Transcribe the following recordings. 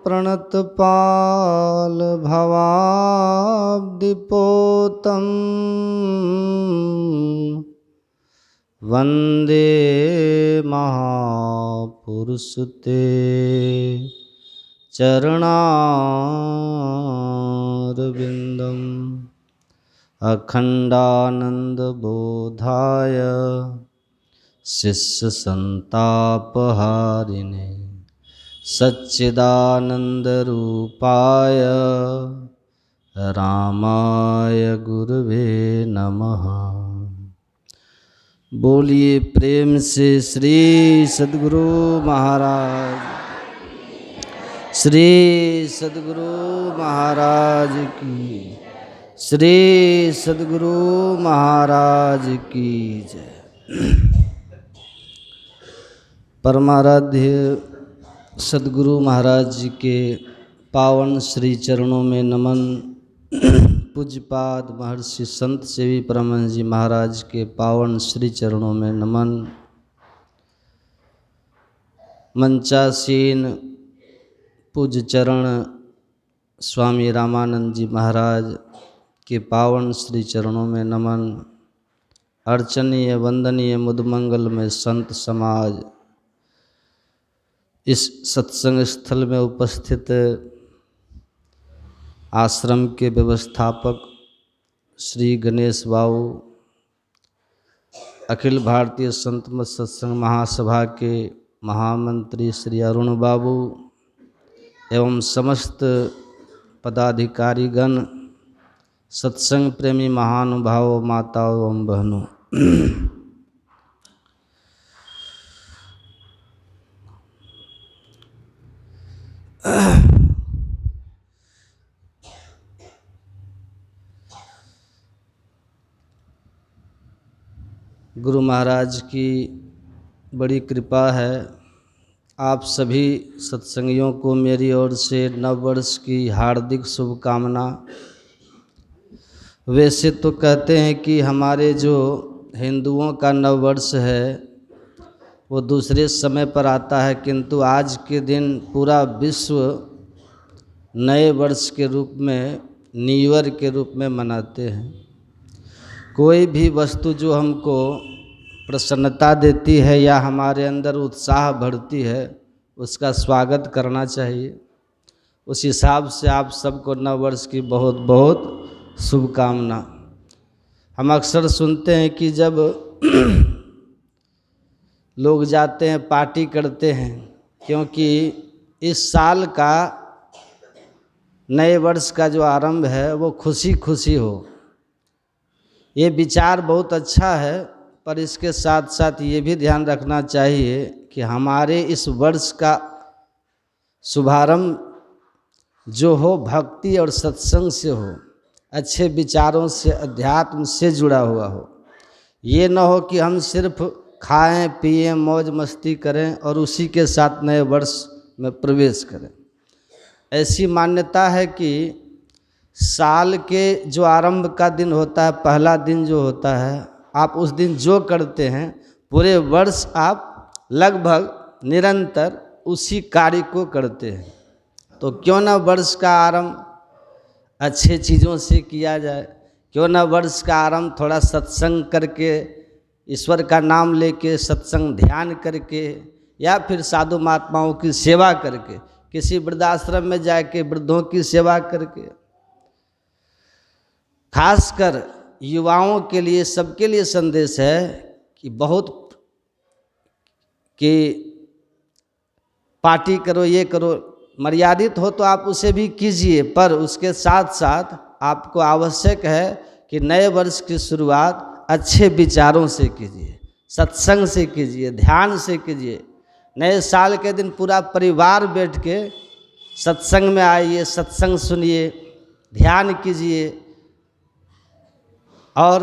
प्रणतपाल भवाब्दिपोतं वन्दे महापुरुषते चरणारविन्दम् अखण्डानन्दबोधाय शिष्यसन्तापहारिणे सच्चिदानन्दरूपाय रामाय गुरवे नमः। बोलिए प्रेम से श्री सद्गुरु महाराज, श्री सद्गुरु महाराज की, श्री सद्गुरु महाराज की जय। परमाराध्य सद्गुरु महाराज जी के पावन श्री चरणों में नमन। पूज्यपाद महर्षि संत सेवी परमहंस जी महाराज के पावन श्री चरणों में नमन। मंचासीन पूज्य चरण स्वामी रामानंद जी महाराज के पावन श्री चरणों में नमन। अर्चनीय वंदनीय मुदमंगल में संत समाज, इस सत्संग स्थल में उपस्थित आश्रम के व्यवस्थापक श्री गणेश बाबू, अखिल भारतीय संत मत सत्संग महासभा के महामंत्री श्री अरुण बाबू एवं समस्त पदाधिकारीगण, सत्संग प्रेमी महानुभावों, माताओं एवं बहनों, गुरु महाराज की बड़ी कृपा है। आप सभी सत्संगियों को मेरी ओर से नववर्ष की हार्दिक शुभकामना। वैसे तो कहते हैं कि हमारे जो हिंदुओं का नववर्ष है वो दूसरे समय पर आता है, किंतु आज के दिन पूरा विश्व नए वर्ष के रूप में, न्यू ईयर के रूप में मनाते हैं। कोई भी वस्तु जो हमको प्रसन्नता देती है या हमारे अंदर उत्साह बढ़ती है, उसका स्वागत करना चाहिए। उस हिसाब से आप सबको नववर्ष की बहुत बहुत शुभकामना। हम अक्सर सुनते हैं कि जब लोग जाते हैं पार्टी करते हैं, क्योंकि इस साल का नए वर्ष का जो आरंभ है वो खुशी खुशी हो। ये विचार बहुत अच्छा है, पर इसके साथ साथ ये भी ध्यान रखना चाहिए कि हमारे इस वर्ष का शुभारंभ जो हो भक्ति और सत्संग से हो, अच्छे विचारों से, अध्यात्म से जुड़ा हुआ हो। ये न हो कि हम सिर्फ खाएं पिएं मौज मस्ती करें और उसी के साथ नए वर्ष में प्रवेश करें। ऐसी मान्यता है कि साल के जो आरंभ का दिन होता है, पहला दिन जो होता है, आप उस दिन जो करते हैं पूरे वर्ष आप लगभग निरंतर उसी कार्य को करते हैं। तो क्यों ना वर्ष का आरंभ अच्छे चीज़ों से किया जाए, क्यों ना वर्ष का आरंभ थोड़ा सत्संग करके, ईश्वर का नाम लेके, सत्संग ध्यान करके, या फिर साधु महात्माओं की सेवा करके, किसी वृद्धाश्रम में जाके वृद्धों की सेवा करके। खासकर युवाओं के लिए, सबके लिए संदेश है कि बहुत कि पार्टी करो, ये करो, मर्यादित हो तो आप उसे भी कीजिए, पर उसके साथ साथ आपको आवश्यक है कि नए वर्ष की शुरुआत अच्छे विचारों से कीजिए, सत्संग से कीजिए, ध्यान से कीजिए। नए साल के दिन पूरा परिवार बैठ के सत्संग में आइए, सत्संग सुनिए, ध्यान कीजिए और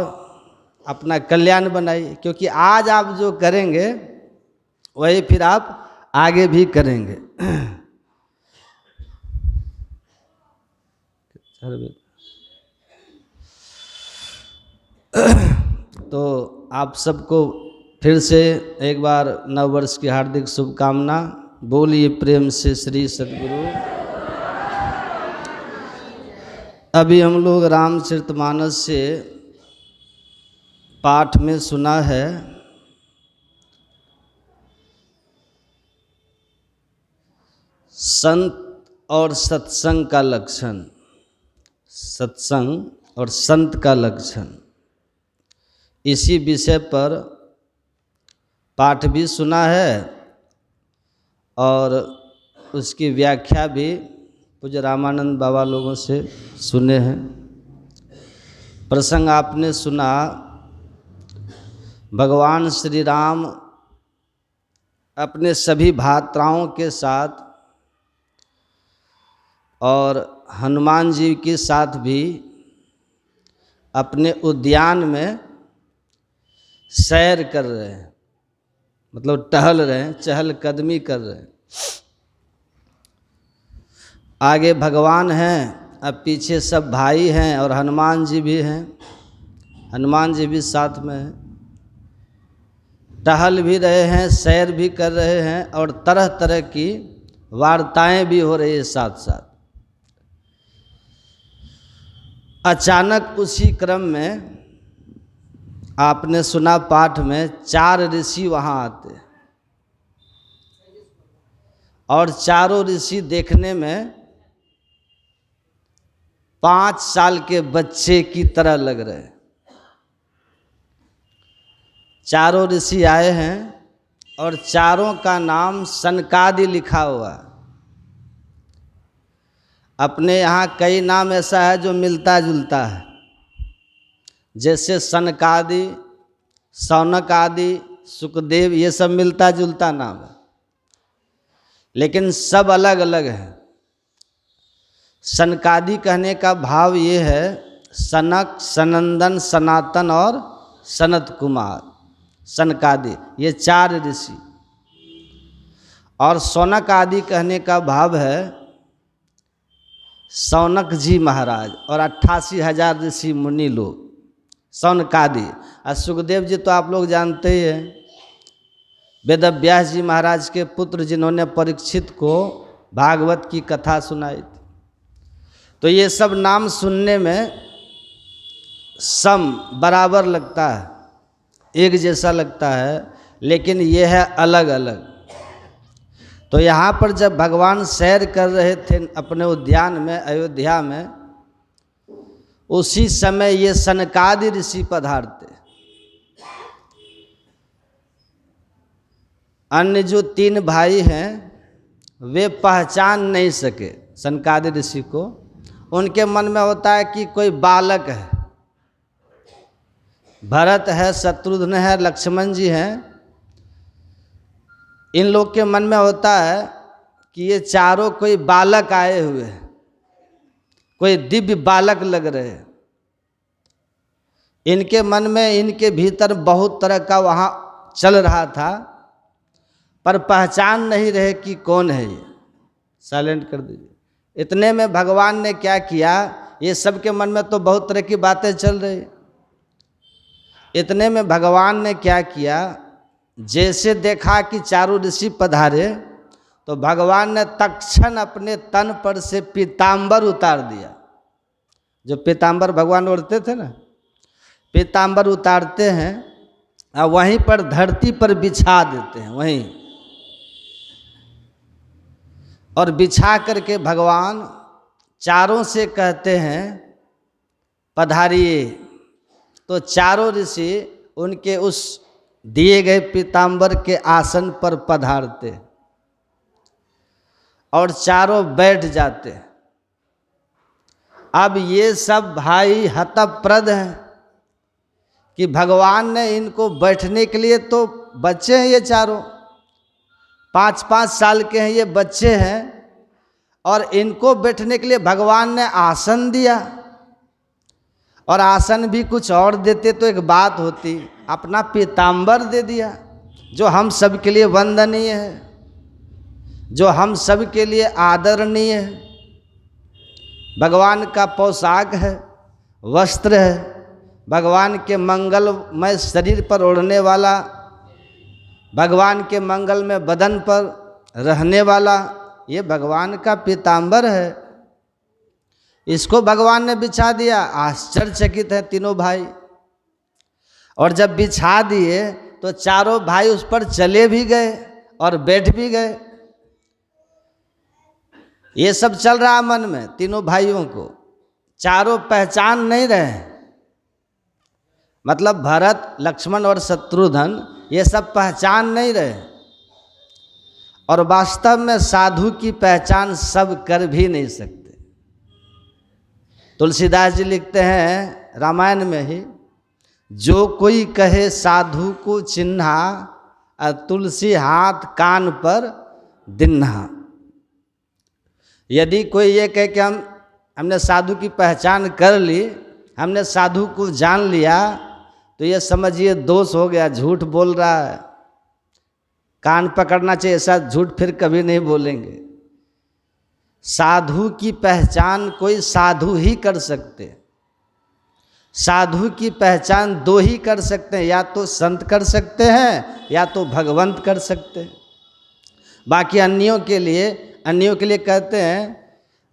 अपना कल्याण बनाइए। क्योंकि आज आप जो करेंगे वही फिर आप आगे भी करेंगे। तो आप सबको फिर से एक बार नव वर्ष की हार्दिक शुभकामना। बोलिए प्रेम से श्री सद्गुरु। अभी हम लोग रामचरितमानस से पाठ में सुना है संत और सत्संग का लक्षण, सत्संग और संत का लक्षण। इसी विषय पर पाठ भी सुना है और उसकी व्याख्या भी पूज्य रामानंद बाबा लोगों से सुने हैं। प्रसंग आपने सुना, भगवान श्री राम अपने सभी भ्राताओं के साथ और हनुमान जी के साथ भी अपने उद्यान में सैर कर रहे हैं, मतलब टहल रहे हैं, चहलकदमी कर रहे हैं। आगे भगवान हैं, अब पीछे सब भाई हैं और हनुमान जी भी हैं। हनुमान जी भी साथ में हैं, टहल भी रहे हैं, सैर भी कर रहे हैं और तरह तरह की वार्ताएं भी हो रही है साथ साथ। अचानक उसी क्रम में आपने सुना पाठ में 4 ऋषि वहाँ आते और चारों ऋषि देखने में 5 साल के बच्चे की तरह लग रहे। चारों ऋषि आए हैं और चारों का नाम सनकादि लिखा हुआ है। अपने यहाँ कई नाम ऐसा है जो मिलता जुलता है, जैसे सनकादि, शौनक आदि, सुखदेव, ये सब मिलता जुलता नाम है, लेकिन सब अलग अलग है। सनकादि कहने का भाव ये है, सनक, सनंदन, सनातन और सनत कुमार, सनकादि, ये 4 ऋषि। और शौनक आदि कहने का भाव है शौनक जी महाराज और 88,000 ऋषि मुनि लोग, शौनकादि। और सुखदेव जी तो आप लोग जानते ही हैं, वेदव्यास जी महाराज के पुत्र, जिन्होंने परीक्षित को भागवत की कथा सुनाई थी। तो ये सब नाम सुनने में सम बराबर लगता है, एक जैसा लगता है, लेकिन ये है अलग अलग। तो यहाँ पर जब भगवान सैर कर रहे थे अपने उद्यान में, अयोध्या में, उसी समय ये सनकादि ऋषि पधारते। अन्य जो 3 भाई हैं वे पहचान नहीं सके सनकादि ऋषि को। उनके मन में होता है कि कोई बालक है, भरत है, शत्रुघ्न है, लक्ष्मण जी हैं। इन लोग के मन में होता है कि ये चारों कोई बालक आए हुए हैं, कोई दिव्य बालक लग रहे हैं। इनके मन में, इनके भीतर बहुत तरह का वहाँ चल रहा था, पर पहचान नहीं रहे कि कौन है ये। साइलेंट कर दीजिए। इतने में भगवान ने क्या किया, ये सब के मन में तो बहुत तरह की बातें चल रही। इतने में भगवान ने क्या किया, जैसे देखा कि चारों ऋषि पधारे, तो भगवान ने तत्क्षण अपने तन पर से पीतांबर उतार दिया। जो पीतांबर भगवान ओढ़ते थे ना, पीतांबर उतारते हैं और वहीं पर धरती पर बिछा देते हैं वहीं, और बिछा करके भगवान चारों से कहते हैं पधारिए। तो चारों ऋषि उनके उस दिए गए पीतांबर के आसन पर पधारते और चारों बैठ जाते। अब ये सब भाई हतप्रद हैं कि भगवान ने इनको बैठने के लिए, तो बच्चे हैं ये चारों, 5-5 साल के हैं ये बच्चे हैं, और इनको बैठने के लिए भगवान ने आसन दिया। और आसन भी कुछ और देते तो एक बात होती, अपना पीतांबर दे दिया जो हम सब के लिए वंदनीय है, जो हम सब के लिए आदरणीय है। भगवान का पोशाक है, वस्त्र है, भगवान के मंगलमय शरीर पर ओढ़ने वाला, भगवान के मंगलमय बदन पर रहने वाला, ये भगवान का पीताम्बर है। इसको भगवान ने बिछा दिया। आश्चर्यचकित है तीनों भाई। और जब बिछा दिए तो चारों भाई उस पर चले भी गए और बैठ भी गए। ये सब चल रहा मन में तीनों भाइयों को। चारों पहचान नहीं रहे, मतलब भरत, लक्ष्मण और शत्रुघ्न, ये सब पहचान नहीं रहे। और वास्तव में साधु की पहचान सब कर भी नहीं सकते। तुलसीदास जी लिखते हैं रामायण में ही, जो कोई कहे साधु को चिन्हा, तुलसी हाथ कान पर दिन्हा। यदि कोई ये कहे कि हमने साधु की पहचान कर ली, हमने साधु को जान लिया, तो ये समझिए दोष हो गया, झूठ बोल रहा है। कान पकड़ना चाहिए, ऐसा झूठ फिर कभी नहीं बोलेंगे। साधु की पहचान कोई साधु ही कर सकते। साधु की पहचान दो ही कर सकते हैं, या तो संत कर सकते हैं या तो भगवंत कर सकते हैं। बाकी अन्यों के लिए कहते हैं,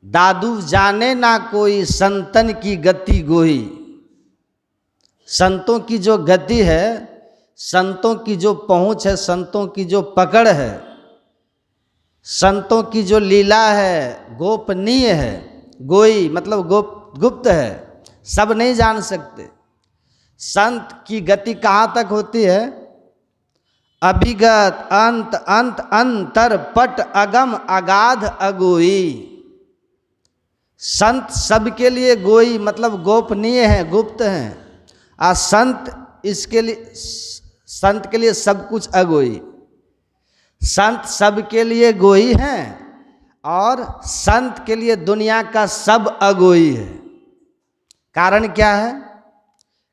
दादू जाने ना कोई संतन की गति गोई। संतों की जो गति है, संतों की जो पहुंच है, संतों की जो पकड़ है, संतों की जो लीला है, गोपनीय है। गोई मतलब गुप्त है, सब नहीं जान सकते। संत की गति कहाँ तक होती है? अभिगत अंत अंत अंतर पट अगम अगाध अगोई। संत सबके लिए गोई मतलब गोपनीय है, गुप्त है। संत के लिए सब कुछ अगोई। संत सबके लिए गोई हैं और संत के लिए दुनिया का सब अगोई है। कारण क्या है?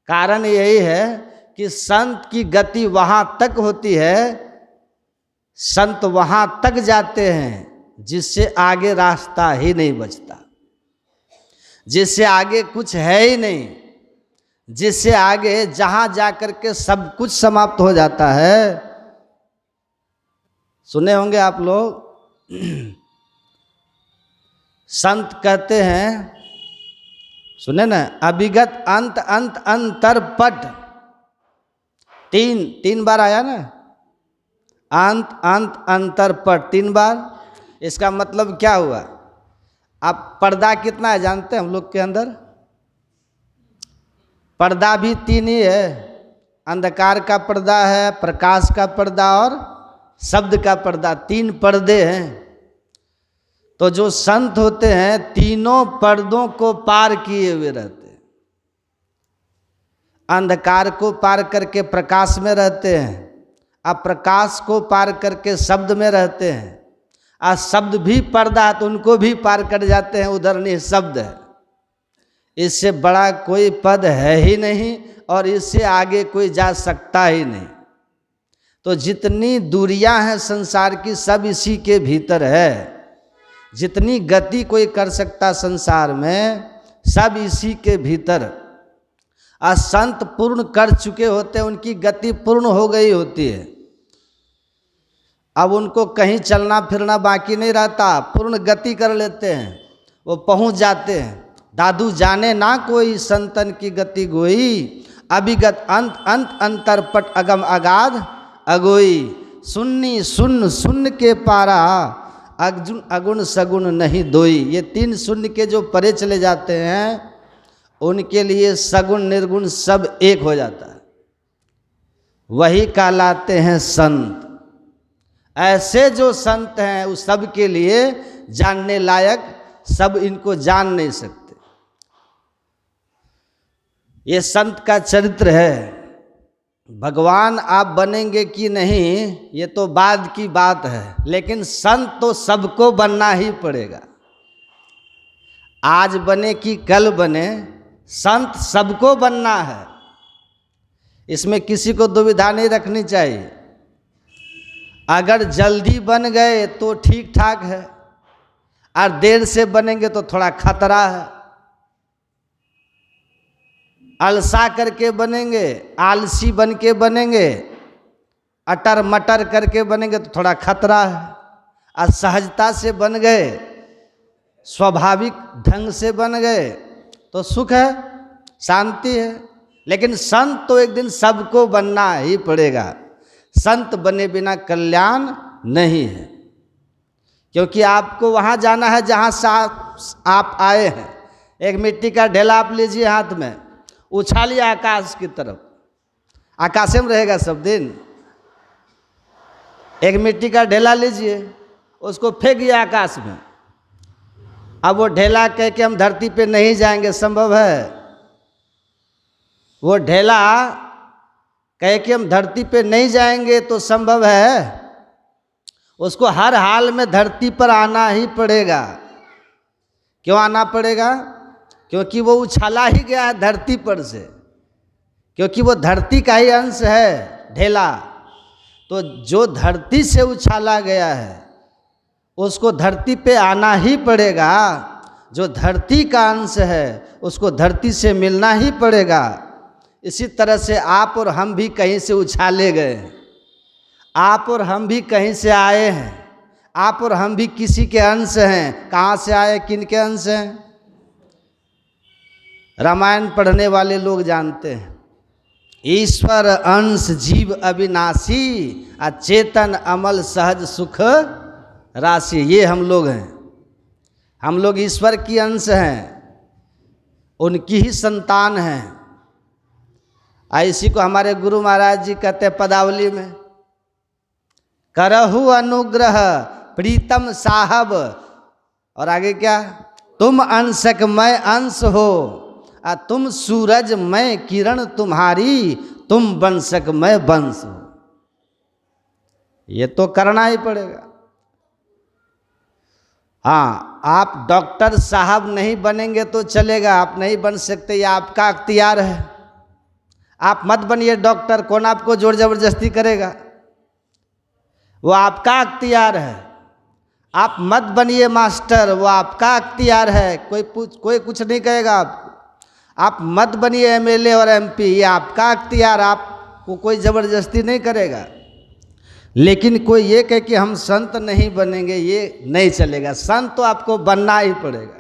कारण यही है कि संत की गति वहाँ तक होती है, संत वहाँ तक जाते हैं जिससे आगे रास्ता ही नहीं बचता, जिससे आगे कुछ है ही नहीं, जिससे आगे जहाँ जाकर के सब कुछ समाप्त हो जाता है। सुने होंगे आप लोग, संत कहते हैं, सुने ना, अभिगत अंत अंत अंतर पट। तीन बार आया ना, अंत अंत अंतर पट, 3 बार। इसका मतलब क्या हुआ? आप पर्दा कितना है जानते हैं हम लोग के अंदर? पर्दा भी 3 ही है। अंधकार का पर्दा है, प्रकाश का पर्दा और शब्द का पर्दा। 3 पर्दे हैं। तो जो संत होते हैं तीनों पर्दों को पार किए हुए रहते हैं। अंधकार को पार करके प्रकाश में रहते हैं, अब प्रकाश को पार करके शब्द में रहते हैं, आज शब्द भी पर्दा है तो उनको भी पार कर जाते हैं, उधर निःशब्द है। इससे बड़ा कोई पद है ही नहीं और इससे आगे कोई जा सकता ही नहीं। तो जितनी दूरियां हैं संसार की, सब इसी के भीतर है। जितनी गति कोई कर सकता संसार में, सब इसी के भीतर। संत पूर्ण कर चुके होते हैं, उनकी गति पूर्ण हो गई होती है। अब उनको कहीं चलना फिरना बाकी नहीं रहता, पूर्ण गति कर लेते हैं, वो पहुंच जाते हैं। दादू जाने ना कोई संतन की गति गोई, अभिगत अंत अंत अंतर पट अगम अगाध अगोई। सुन्नी सुन्न सुन्न के पारा, अगुण सगुण नहीं दोई। ये 3 शून्य के जो परे चले जाते हैं उनके लिए सगुण निर्गुण सब एक हो जाता है, वही कहलाते हैं संत। ऐसे जो संत हैं उस सब के लिए जानने लायक, सब इनको जान नहीं सकते। ये संत का चरित्र है। भगवान आप बनेंगे कि नहीं ये तो बाद की बात है, लेकिन संत तो सबको बनना ही पड़ेगा। आज बने कि कल बने, संत सबको बनना है। इसमें किसी को दुविधा नहीं रखनी चाहिए। अगर जल्दी बन गए तो ठीक ठाक है, और देर से बनेंगे तो थोड़ा खतरा है। अलसा करके बनेंगे, आलसी बन के बनेंगे, अटर मटर करके बनेंगे तो थोड़ा खतरा है। और सहजता से बन गए, स्वाभाविक ढंग से बन गए तो सुख है, शांति है। लेकिन संत तो एक दिन सबको बनना ही पड़ेगा। संत बने बिना कल्याण नहीं है, क्योंकि आपको वहाँ जाना है जहाँ से आप आए हैं। एक मिट्टी का ढेला आप लीजिए हाथ में, उछालिए आकाश की तरफ, आकाश में रहेगा सब दिन। एक मिट्टी का ढेला लीजिए, उसको फेंकिए आकाश में। अब वो ढेला कह के हम धरती पे नहीं जाएंगे, संभव है? वो ढेला कह के हम धरती पे नहीं जाएंगे तो संभव है? उसको हर हाल में धरती पर आना ही पड़ेगा। क्यों आना पड़ेगा? क्योंकि वो उछाला ही गया है धरती पर से, क्योंकि वो धरती का ही अंश है ढेला। तो जो धरती से उछाला गया है उसको धरती पे आना ही पड़ेगा। जो धरती का अंश है उसको धरती से मिलना ही पड़ेगा। इसी तरह से आप और हम भी कहीं से उछाले गए हैं, आप और हम भी कहीं से आए हैं, आप और हम भी किसी के अंश हैं। कहाँ से आए, किन के अंश हैं? रामायण पढ़ने वाले लोग जानते हैं, ईश्वर अंश जीव अविनाशी, अचेतन अमल सहज सुख राशि। ये हम लोग हैं, हम लोग ईश्वर की अंश हैं, उनकी ही संतान हैं। इसी को हमारे गुरु महाराज जी कहते हैं पदावली में, करहु अनुग्रह प्रीतम साहब, और आगे क्या, तुम अंशक मैं अंश हो, तुम सूरज मैं किरण तुम्हारी, तुम वंशक मैं वंश हो। ये तो करना ही पड़ेगा। हाँ, आप डॉक्टर साहब नहीं बनेंगे तो चलेगा, आप नहीं बन सकते, ये आपका अख्तियार है। आप मत बनिए डॉक्टर, कौन आपको जोर जबरदस्ती करेगा? वो आपका अख्तियार है। आप मत बनिए मास्टर, वो आपका अख्तियार है, कोई कुछ नहीं कहेगा आपको। आप मत बनिए एमएलए और एमपी, ये आपका अख्तियार, आपको कोई ज़बरदस्ती नहीं करेगा। लेकिन कोई ये कहे कि हम संत नहीं बनेंगे, ये नहीं चलेगा। संत तो आपको बनना ही पड़ेगा,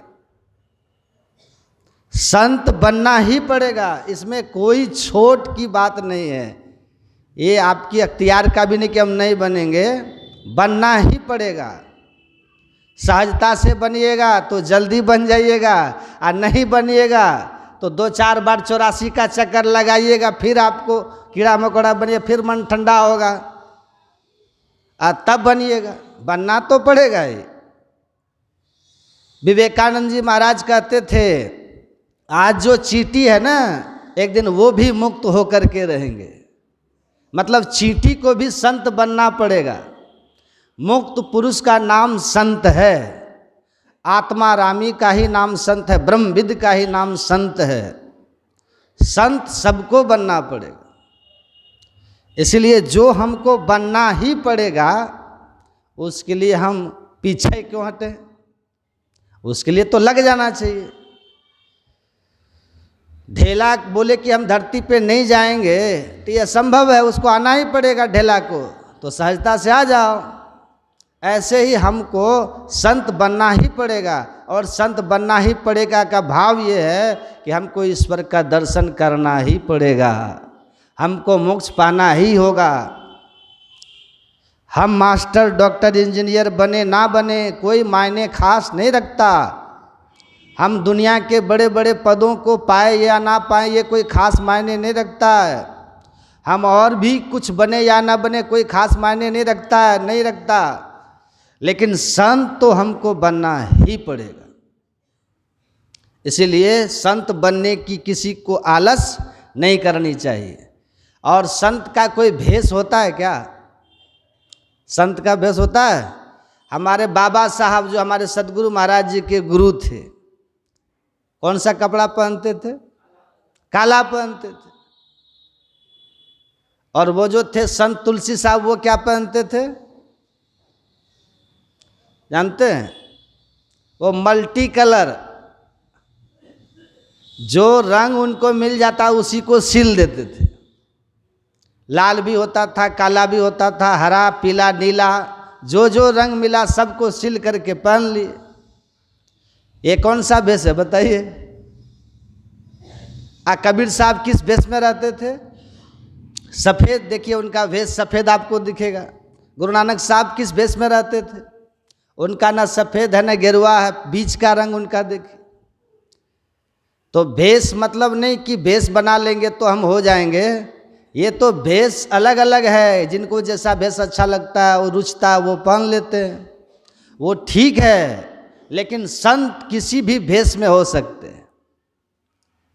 संत बनना ही पड़ेगा, इसमें कोई छोट की बात नहीं है। ये आपकी अख्तियार का भी नहीं कि हम नहीं बनेंगे, बनना ही पड़ेगा। सहजता से बनिएगा तो जल्दी बन जाइएगा, और नहीं बनिएगा तो 2-4 बार 84 का चक्कर लगाइएगा, फिर आपको कीड़ा मकोड़ा बनिए, फिर मन ठंडा होगा, तब बनिएगा। बनना तो पड़ेगा ही। विवेकानंद जी महाराज कहते थे, आज जो चींटी है ना, एक दिन वो भी मुक्त होकर के रहेंगे। मतलब चींटी को भी संत बनना पड़ेगा। मुक्त पुरुष का नाम संत है, आत्मारामी का ही नाम संत है, ब्रह्मविद का ही नाम संत है। संत सबको बनना पड़ेगा। इसलिए जो हमको बनना ही पड़ेगा, उसके लिए हम पीछे क्यों हटे? उसके लिए तो लग जाना चाहिए। ढेला बोले कि हम धरती पे नहीं जाएंगे, तो यह संभव है, उसको आना ही पड़ेगा ढेला को, तो सहजता से आ जाओ। ऐसे ही हमको संत बनना ही पड़ेगा, और संत बनना ही पड़ेगा का भाव ये है कि हमको ईश्वर का दर्शन करना ही पड़ेगा, हमको मोक्ष पाना ही होगा। हम मास्टर डॉक्टर इंजीनियर बने ना बने कोई मायने खास नहीं रखता। हम दुनिया के बड़े बड़े पदों को पाए या ना पाए, ये कोई खास मायने नहीं रखता है। हम और भी कुछ बने या ना बने कोई खास मायने नहीं रखता। लेकिन संत तो हमको बनना ही पड़ेगा। इसीलिए संत बनने की किसी को आलस नहीं करनी चाहिए। और संत का कोई भेष होता है क्या? संत का भेष होता है? हमारे बाबा साहब जो हमारे सदगुरु महाराज जी के गुरु थे, कौन सा कपड़ा पहनते थे? काला पहनते थे। और वो जो थे संत तुलसी साहब, वो क्या पहनते थे जानते हैं? वो मल्टी कलर, जो रंग उनको मिल जाता उसी को सिल देते थे। लाल भी होता था, काला भी होता था, हरा, पीला, नीला, जो जो रंग मिला सबको सिल करके पहन लिए। ये कौन सा भेष है बताइए? कबीर साहब किस भेष में रहते थे? सफ़ेद, देखिए उनका भेष सफ़ेद आपको दिखेगा। गुरु नानक साहब किस भेष में रहते थे? उनका ना सफ़ेद है ना गेरुआ है, बीच का रंग उनका देखिए। तो भेष मतलब नहीं कि भेष बना लेंगे तो हम हो जाएंगे। ये तो भेष अलग अलग है, जिनको जैसा भेष अच्छा लगता है, वो रुचता है, वो पहन लेते हैं, वो ठीक है। लेकिन संत किसी भी भेष में हो सकते हैं।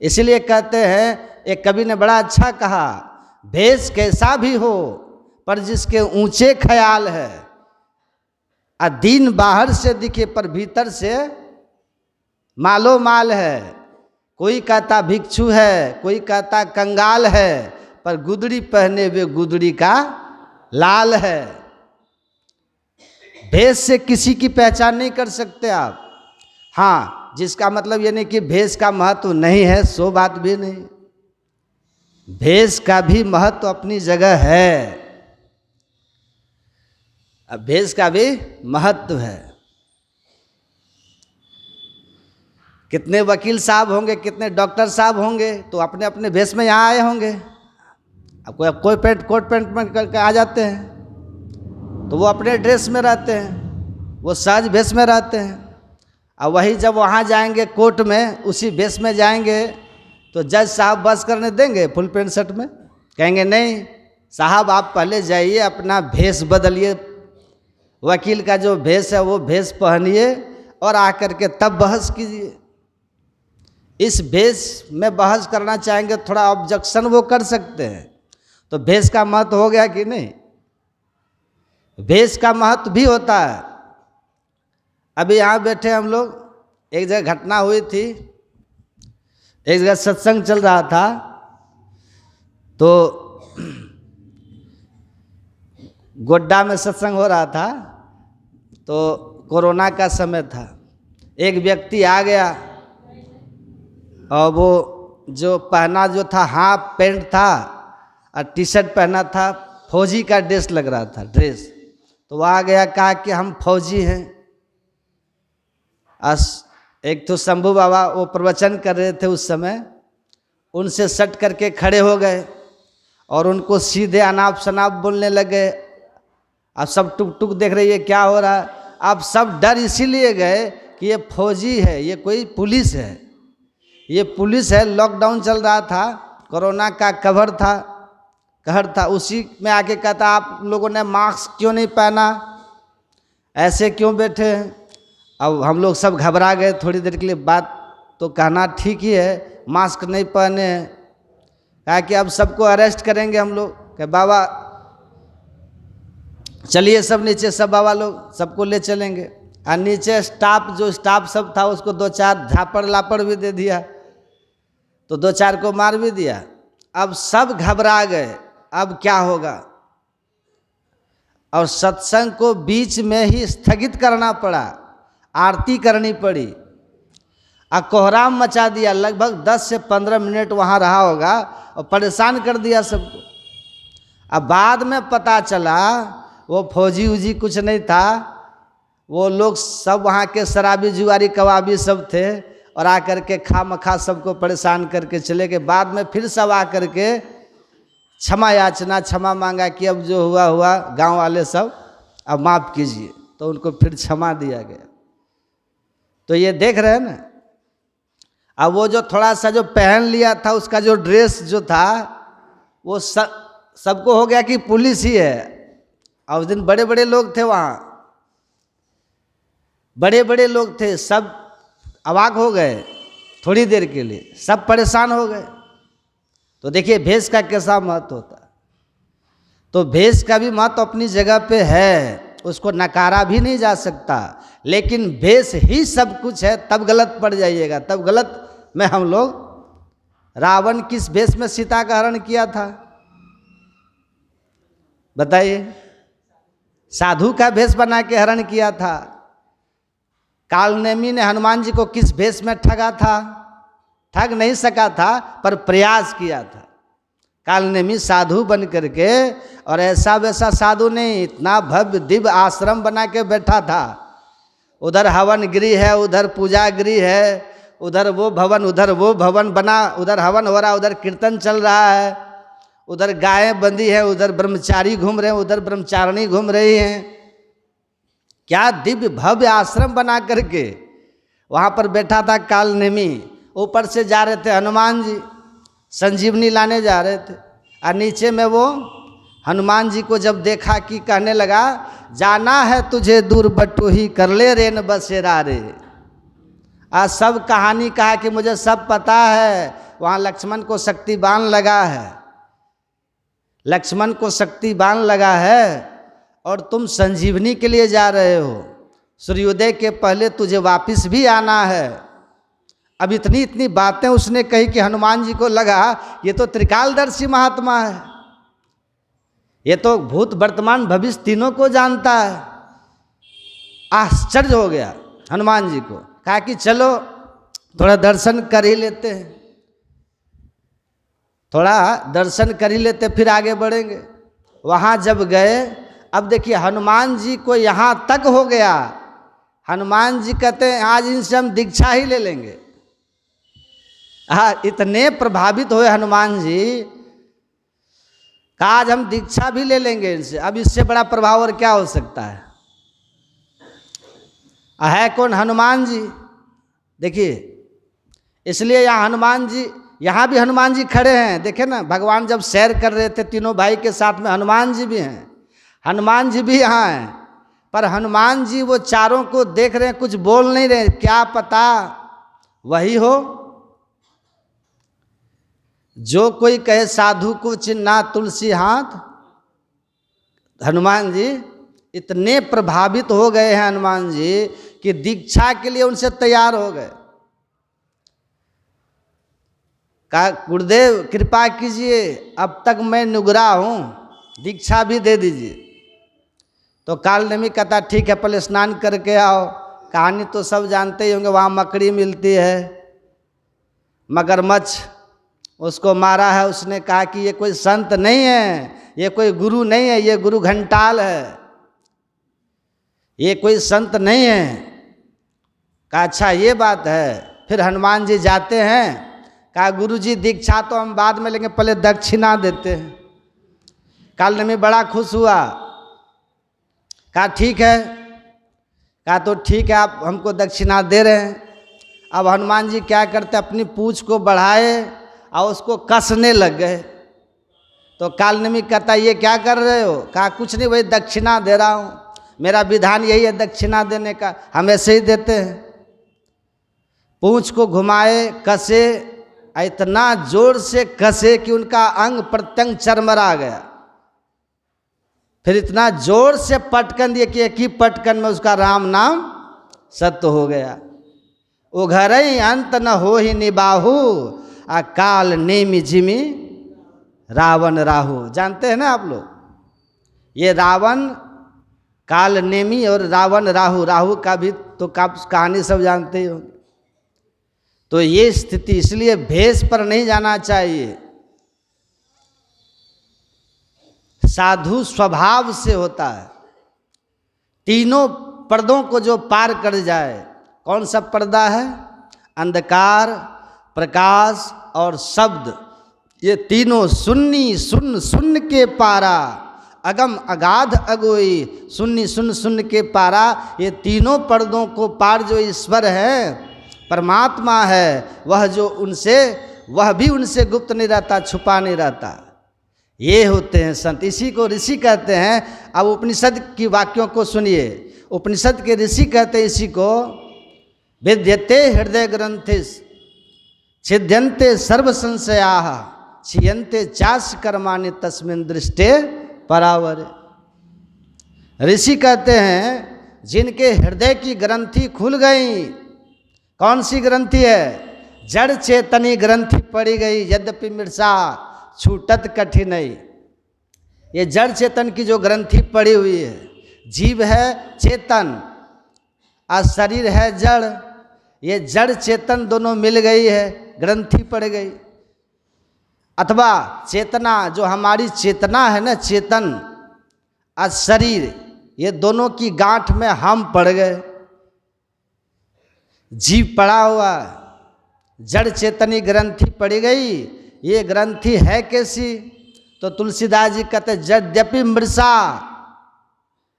इसलिए कहते हैं, एक कवि ने बड़ा अच्छा कहा, भेष कैसा भी हो पर जिसके ऊंचे ख्याल है, दीन बाहर से दिखे पर भीतर से मालो माल है। कोई कहता भिक्षु है, कोई कहता कंगाल है, पर गुदड़ी पहने हुए गुदड़ी का लाल है। भेष से किसी की पहचान नहीं कर सकते आप। हाँ, जिसका मतलब ये नहीं कि भेष का महत्व नहीं है, सो बात भी नहीं। भेष का भी महत्व अपनी जगह है। अब भेष का भी महत्व है। कितने वकील साहब होंगे, कितने डॉक्टर साहब होंगे, तो अपने अपने भेष में यहाँ आए होंगे। अब कोई पेंट कोट पेंट में करके आ जाते हैं तो वो अपने ड्रेस में रहते हैं, वो साज भेष में रहते हैं। और वही जब वहाँ जाएंगे कोर्ट में, उसी भेष में जाएंगे, तो जज साहब बस करने देंगे फुल पेंट शर्ट में? कहेंगे नहीं साहब, आप पहले जाइए, अपना भेष बदलिए, वकील का जो भेष है वो भेष पहनिए और आकर के तब बहस कीजिए। इस भेष में बहस करना चाहेंगे, थोड़ा ऑब्जेक्शन वो कर सकते हैं। तो भेष का महत्व हो गया कि नहीं? भेष का महत्व भी होता है। अभी यहाँ बैठे हम लोग, एक जगह घटना हुई थी, एक जगह सत्संग चल रहा था, तो गोड्डा में सत्संग हो रहा था, तो कोरोना का समय था। एक व्यक्ति आ गया और वो जो पहना जो था, हाफ पैंट था और टी शर्ट पहना था, फौजी का ड्रेस लग रहा था ड्रेस। तो वो आ गया, कहा कि हम फौजी हैं। एक तो शंभू बाबा वो प्रवचन कर रहे थे उस समय, उनसे सट करके खड़े हो गए और उनको सीधे अनाप शनाप बोलने लगे। अब सब टुक टुक देख रही है क्या हो रहा है। अब सब डर इसीलिए गए कि ये फौजी है, ये कोई पुलिस है, ये पुलिस है। लॉकडाउन चल रहा था, कोरोना का कहर था, उसी में आके कहता आप लोगों ने मास्क क्यों नहीं पहना, ऐसे क्यों बैठे हैं। अब हम लोग सब घबरा गए थोड़ी देर के लिए। बात तो कहना ठीक ही है, मास्क नहीं पहने हैं, कहा कि अब सबको अरेस्ट करेंगे हम लोग। कि बाबा चलिए सब नीचे, सब बाबा लोग सबको ले चलेंगे। और नीचे स्टाफ सब था, उसको 2-4 झापड़ लापड़ भी दे दिया, तो 2-4 को मार भी दिया। अब सब घबरा गए, अब क्या होगा। और सत्संग को बीच में ही स्थगित करना पड़ा, आरती करनी पड़ी। कोहराम मचा दिया, लगभग 10 से 15 मिनट वहाँ रहा होगा और परेशान कर दिया सबको। अब बाद में पता चला वो फौजी उजी कुछ नहीं था, वो लोग सब वहाँ के शराबी जुआरी कबाबी सब थे, और आकर के खामखा सबको परेशान करके चले गए। बाद में फिर सब आकर के क्षमा मांगा कि अब जो हुआ गांव वाले सब अब माफ़ कीजिए, तो उनको फिर क्षमा दिया गया। तो ये देख रहे हैं ना। अब वो जो थोड़ा सा जो पहन लिया था, उसका जो ड्रेस जो था, वो सबको हो गया कि पुलिस ही है। और उस दिन बड़े बड़े लोग थे वहाँ, बड़े बड़े लोग थे, सब अवाक हो गए थोड़ी देर के लिए, सब परेशान हो गए। तो देखिए भेष का कैसा महत्व होता है। तो भेष का भी महत्व अपनी जगह पे है, उसको नकारा भी नहीं जा सकता। लेकिन भेष ही सब कुछ है, तब गलत पड़ जाइएगा। तब गलत में हम लोग, रावण किस भेष में सीता का हरण किया था बताइए? साधु का भेष बना के हरण किया था। कालनेमी ने हनुमान जी को किस भेष में ठगा था? ठग नहीं सका था, पर प्रयास किया था। कालनेमी साधु बन करके, और ऐसा वैसा साधु नहीं, इतना भव्य दिव्य आश्रम बना के बैठा था। उधर हवन गृह है, उधर पूजा गृह है, उधर वो भवन बना, उधर हवन हो रहा, उधर कीर्तन चल रहा है, उधर गायें बंधी है, उधर ब्रह्मचारी घूम रहे हैं, उधर ब्रह्मचारिणी घूम रही हैं। क्या दिव्य भव्य आश्रम बना करके वहाँ पर बैठा था कालनेमी। ऊपर से जा रहे थे हनुमान जी, संजीवनी लाने जा रहे थे, और नीचे में वो हनुमान जी को जब देखा कि कहने लगा, जाना है तुझे दूर बटोही, कर ले रेन बसेरा रे। आज सब कहानी कहा कि मुझे सब पता है। वहाँ लक्ष्मण को शक्ति बाण लगा है, लक्ष्मण को शक्ति बाण लगा है, और तुम संजीवनी के लिए जा रहे हो। सूर्योदय के पहले तुझे वापस भी आना है। अब इतनी इतनी बातें उसने कही कि हनुमान जी को लगा ये तो त्रिकालदर्शी महात्मा है, ये तो भूत वर्तमान भविष्य तीनों को जानता है। आश्चर्य हो गया हनुमान जी को। कहा कि चलो थोड़ा दर्शन कर ही लेते हैं, थोड़ा दर्शन कर ही लेते, फिर आगे बढ़ेंगे। वहाँ जब गए, अब देखिए हनुमान जी को यहाँ तक हो गया, हनुमान जी कहते हैं आज इनसे हम दीक्षा ही ले लेंगे। हाँ, इतने प्रभावित हुए हनुमान जी, कहा आज हम दीक्षा भी ले लेंगे इनसे। अब इससे बड़ा प्रभाव और क्या हो सकता है? कौन? हनुमान जी। देखिए, इसलिए यहाँ हनुमान जी, यहाँ भी हनुमान जी खड़े हैं। देखे ना, भगवान जब सैर कर रहे थे तीनों भाई के साथ में, हनुमान जी भी हैं, हनुमान जी भी यहाँ हैं। पर हनुमान जी वो चारों को देख रहे हैं, कुछ बोल नहीं रहे। क्या पता वही हो जो कोई कहे साधु को चिन्ना तुलसी हाथ। हनुमान जी इतने प्रभावित हो गए हैं हनुमान जी कि दीक्षा के लिए उनसे तैयार हो गए। कहा गुरुदेव कृपा कीजिए, अब तक मैं नुगरा हूँ, दीक्षा भी दे दीजिए। तो कालनेमी कहता ठीक है, पहले स्नान करके आओ। कहानी तो सब जानते ही होंगे, वहाँ मकड़ी मिलती है, मगरमच्छ, उसको मारा है। उसने कहा कि ये कोई संत नहीं है, ये कोई गुरु नहीं है, ये गुरु घंटाल है, ये कोई संत नहीं है। कहा अच्छा ये बात है। फिर हनुमान जी जाते हैं, कहा गुरु जी दीक्षा तो हम बाद में लेंगे, पहले दक्षिणा देते हैं। कालनेमी बड़ा खुश हुआ, कहा ठीक है। कहा तो ठीक है, आप हमको दक्षिणा दे रहे हैं। अब हनुमान जी क्या करते, अपनी पूंछ को बढ़ाए और उसको कसने लग गए। तो कालनेमी कहता ये क्या कर रहे हो? कहा कुछ नहीं, वही दक्षिणा दे रहा हूँ, मेरा विधान यही है दक्षिणा देने का, हम ऐसे ही देते हैं। पूंछ को घुमाए, कसे, इतना जोर से कसे कि उनका अंग प्रत्यंग चरमरा गया। फिर इतना जोर से पटकन दिए कि एक ही पटकन में उसका राम नाम सत्य हो गया। उघरई अंत न हो ही निबाहु, काल नेमि जिमि रावण राहु। जानते हैं ना आप लोग, ये रावण काल नेमि और रावण राहु, राहु का भी तो कहानी सब जानते ही होंगे। तो ये स्थिति, इसलिए भेष पर नहीं जाना चाहिए। साधु स्वभाव से होता है। तीनों पर्दों को जो पार कर जाए, कौन सा पर्दा है? अंधकार, प्रकाश और शब्द, ये तीनों सुन्नी सुन्न सुन्न के पारा, अगम अगाध अगोई, सुन्नी सुन्न सुन्न के पारा। ये तीनों पर्दों को पार जो ईश्वर है, परमात्मा है, वह जो उनसे, वह भी उनसे गुप्त नहीं रहता, छुपा नहीं रहता। ये होते हैं संत, इसी को ऋषि कहते हैं। अब उपनिषद की वाक्यों को सुनिए। उपनिषद के ऋषि कहते हैं इसी को, विद्यते हृदय ग्रंथिस छिद्यन्ते सर्व संशयाः क्षीयन्ते चास्य कर्माणि तस्मिन् दृष्टे परावरे। ऋषि कहते हैं जिनके हृदय की ग्रंथि खुल गई। कौन सी ग्रंथि है? जड़ चेतनी ग्रंथि पड़ी गई, यद्यपि मृषा छूटत कठिनई। ये जड़ चेतन की जो ग्रंथि पड़ी हुई है, जीव है चेतन और शरीर है जड़, ये जड़ चेतन दोनों मिल गई है, ग्रंथि पड़ गई। अथवा चेतना, जो हमारी चेतना है ना, चेतन और शरीर, ये दोनों की गांठ में हम पड़ गए। जीव पड़ा हुआ, जड़ चेतनी ग्रंथि पड़ी गई। ये ग्रंथि है कैसी? तो तुलसीदास जी कहते यद्यपि मृषा,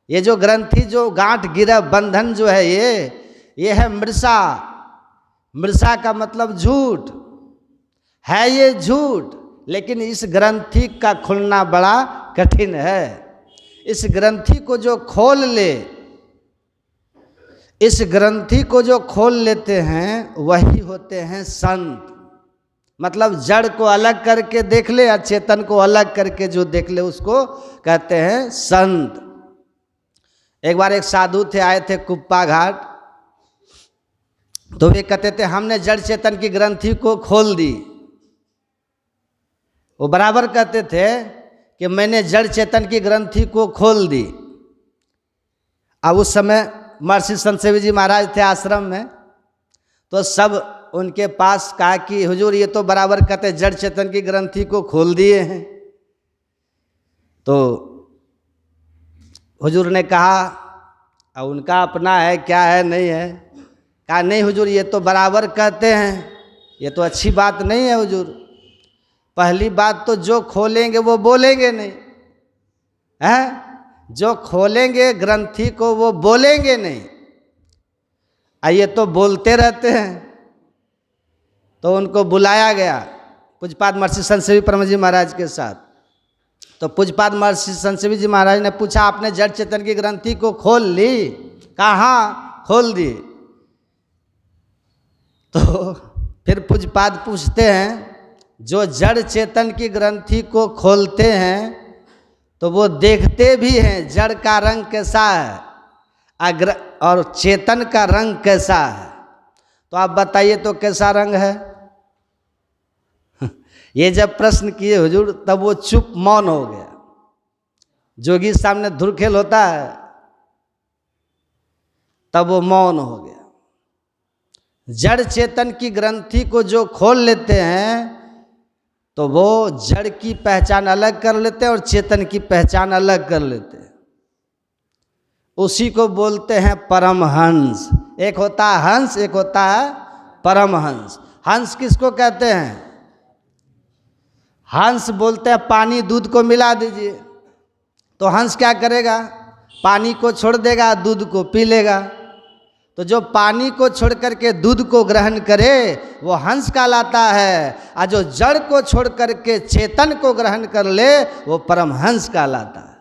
ये जो ग्रंथि, जो गांठ गिरा बंधन जो है, ये है मृषा। मृषा का मतलब झूठ है, ये झूठ। लेकिन इस ग्रंथि का खुलना बड़ा कठिन है। इस ग्रंथि को जो खोल ले, इस ग्रंथि को जो खोल लेते हैं वही होते हैं संत। मतलब जड़ को अलग करके देख ले या चेतन को अलग करके जो देख ले उसको कहते हैं संत। एक बार एक साधु थे, आए थे कुप्पा घाट, तो वे कहते थे हमने जड़ चेतन की ग्रंथि को खोल दी। वो बराबर कहते थे कि मैंने जड़ चेतन की ग्रंथि को खोल दी। अब उस समय महर्षि संत सेवी जी महाराज थे आश्रम में, तो सब उनके पास कहा कि हुजूर ये तो बराबर कहते जड़ चेतन की ग्रंथि को खोल दिए हैं। तो हुजूर ने कहा, अब उनका अपना है क्या है नहीं है, कहा नहीं हुजूर ये तो बराबर कहते हैं, ये तो अच्छी बात नहीं है हुजूर। पहली बात तो जो खोलेंगे वो बोलेंगे नहीं है, जो खोलेंगे ग्रंथि को वो बोलेंगे नहीं, ये तो बोलते रहते हैं। तो उनको बुलाया गया पूज्यपाद महर्षि संत सेवी परम जी महाराज के साथ। तो पूज्यपाद महर्षि संत सेवी जी महाराज ने पूछा आपने जड़ चेतन की ग्रंथि को खोल ली? कहा हाँ खोल दी। तो फिर पूज्यपाद पूछते हैं जो जड़ चेतन की ग्रंथि को खोलते हैं तो वो देखते भी हैं जड़ का रंग कैसा है और चेतन का रंग कैसा है। तो आप बताइए तो कैसा रंग है? ये जब प्रश्न किए हुजूर तब वो चुप मौन हो गया। जोगी सामने धुरखेल होता है तब वो मौन हो गया। जड़ चेतन की ग्रंथि को जो खोल लेते हैं तो वो जड़ की पहचान अलग कर लेते हैं और चेतन की पहचान अलग कर लेते हैं। उसी को बोलते हैं परमहंस। एक होता है हंस, एक होता है परमहंस। हंस किसको कहते हैं? हंस बोलते हैं पानी दूध को मिला दीजिए, तो हंस क्या करेगा? पानी को छोड़ देगा, दूध को पी लेगा। तो जो पानी को छोड़ करके दूध को ग्रहण करे वो हंस कहलाता है, और जो जड़ को छोड़ करके चेतन को ग्रहण कर ले वो परमहंस कहलाता है।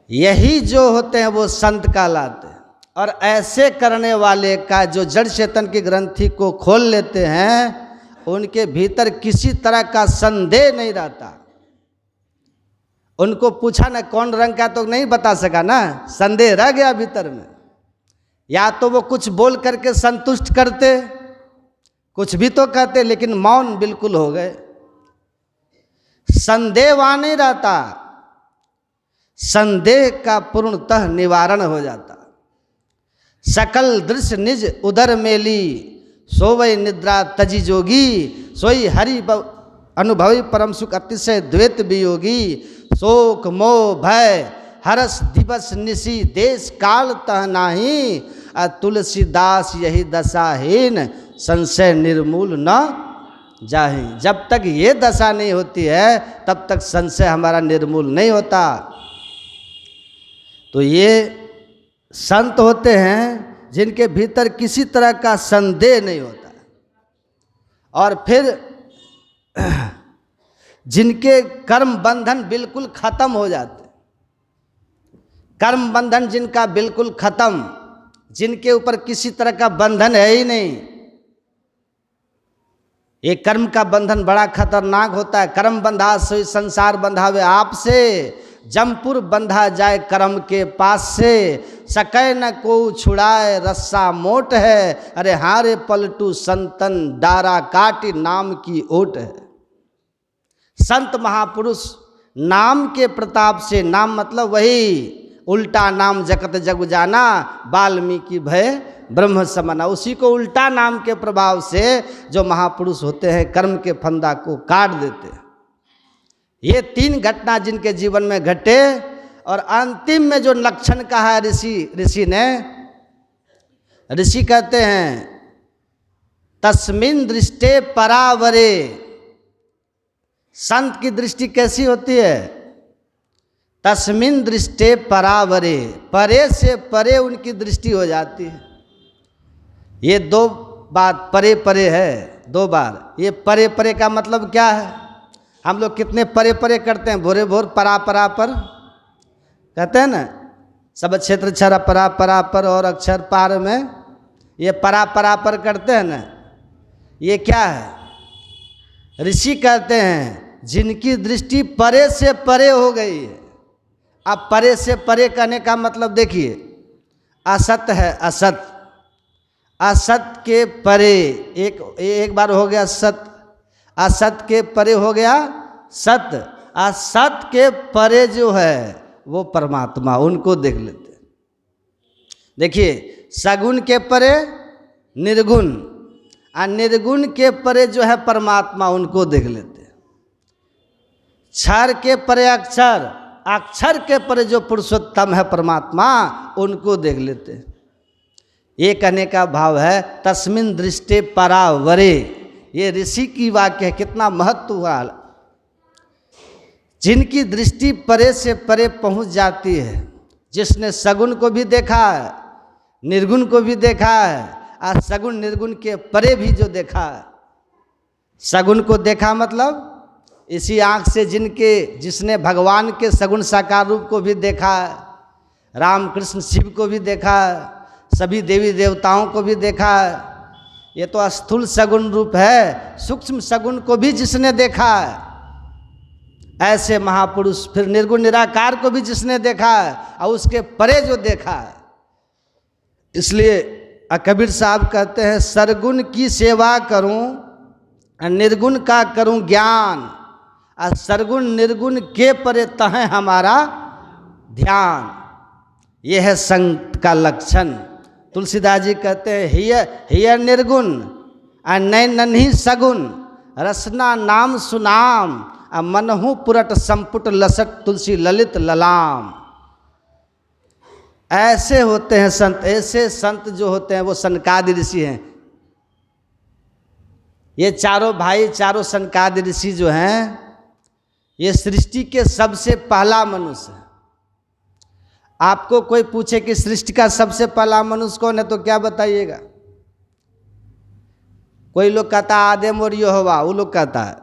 यही जो होते हैं वो संत कहलाते हैं। और ऐसे करने वाले का जो जड़ चेतन की ग्रंथि को खोल लेते हैं उनके भीतर किसी तरह का संदेह नहीं रहता। उनको पूछा ना कौन रंग का तो नहीं बता सका ना, संदेह रह गया भीतर में। या तो वो कुछ बोल करके संतुष्ट करते, कुछ भी तो कहते, लेकिन मौन बिल्कुल हो गए। संदेह वहाँ नहीं रहता, संदेह का पूर्णतः निवारण हो जाता। सकल दृश्य निज उदर मेली, सोवै निद्रा तजी जोगी, सोई हरि अनुभवी परम सुख अतिशय द्वैत वियोगी। शोक मोह भय हरस दिवस निशी, देश काल तह नाही, तुलसीदास यही दशाहीन, संशय निर्मूल न जाहि। जब तक ये दशा नहीं होती है तब तक संशय हमारा निर्मूल नहीं होता। तो ये संत होते हैं जिनके भीतर किसी तरह का संदेह नहीं होता, और फिर जिनके कर्म बंधन बिल्कुल खत्म हो जाते। कर्म बंधन जिनका बिल्कुल खत्म, जिनके ऊपर किसी तरह का बंधन है ही नहीं। ये कर्म का बंधन बड़ा खतरनाक होता है। कर्म बंधा सोई संसार बंधावे आपसे, जमपुर बंधा जाए कर्म के पास से, सकै न को छुड़ाए रस्सा मोट है, अरे हारे पलटू संतन डारा काटी नाम की ओट है। संत महापुरुष नाम के प्रताप से, नाम मतलब वही उल्टा नाम जगत जग जाना, वाल्मीकि भय ब्रह्म समना। उसी को उल्टा नाम के प्रभाव से जो महापुरुष होते हैं कर्म के फंदा को काट देते हैं। ये 3 घटना जिनके जीवन में घटे, और अंतिम में जो लक्षण कहा है ऋषि कहते हैं तस्मिन दृष्टे परावरे। संत की दृष्टि कैसी होती है? तस्मिन दृष्टे परावरे, परे से परे उनकी दृष्टि हो जाती है। ये 2 बात परे परे है, 2 बार। ये परे परे का मतलब क्या है? हम लोग कितने परे परे करते हैं, भोरे भोर परा परा पर कहते हैं ना, सब क्षेत्र छरा परा परा पर और अक्षर पार में, ये परा परा पर करते हैं ना, ये क्या है? ऋषि कहते हैं जिनकी दृष्टि परे से परे हो गई है। अब परे से परे करने का मतलब देखिए, असत है असत, असत के परे, एक बार हो गया सत, असत के परे हो गया सत, असत के परे जो है वो परमात्मा, उनको देख लेते। देखिए सगुण के परे निर्गुण, और निर्गुण के परे जो है परमात्मा, उनको देख लेते। क्षर के परे अक्षर, अक्षर के परे जो पुरुषोत्तम है परमात्मा, उनको देख लेते। ये कहने का भाव है तस्मिन दृष्टे परावरे। ये ऋषि की वाक्य है, कितना महत्व हुआ। जिनकी दृष्टि परे से परे पहुंच जाती है, जिसने सगुण को भी देखा है, निर्गुण को भी देखा है, और सगुण निर्गुण के परे भी जो देखा है। सगुण को देखा मतलब इसी आँख से जिसने भगवान के सगुण साकार रूप को भी देखा है, राम कृष्ण शिव को भी देखा है, सभी देवी देवताओं को भी देखा है। ये तो स्थूल सगुण रूप है, सूक्ष्म सगुण को भी जिसने देखा है, ऐसे महापुरुष। फिर निर्गुण निराकार को भी जिसने देखा है, और उसके परे जो देखा है। इसलिए कबीर साहब कहते हैं सरगुण की सेवा करूं, निर्गुण का करूं ज्ञान, और सरगुण निर्गुण के परे तहें हमारा ध्यान। यह है संत का लक्षण। तुलसीदास जी कहते हैं हिय निर्गुण और नन्ही सगुण, रसना नाम सुनाम, और मनहु पुरट संपुट लसट तुलसी ललित ललाम। ऐसे होते हैं संत। ऐसे संत जो होते हैं वो सनकादि ऋषि हैं। ये चारों भाई, चारों सनकादि ऋषि जो हैं, ये सृष्टि के सबसे पहला मनुष्य है। आपको कोई पूछे कि सृष्टि का सबसे पहला मनुष्य कौन है, तो क्या बताइएगा? कोई लोग कहता है आदम और यहोवा, वो लोग कहता है,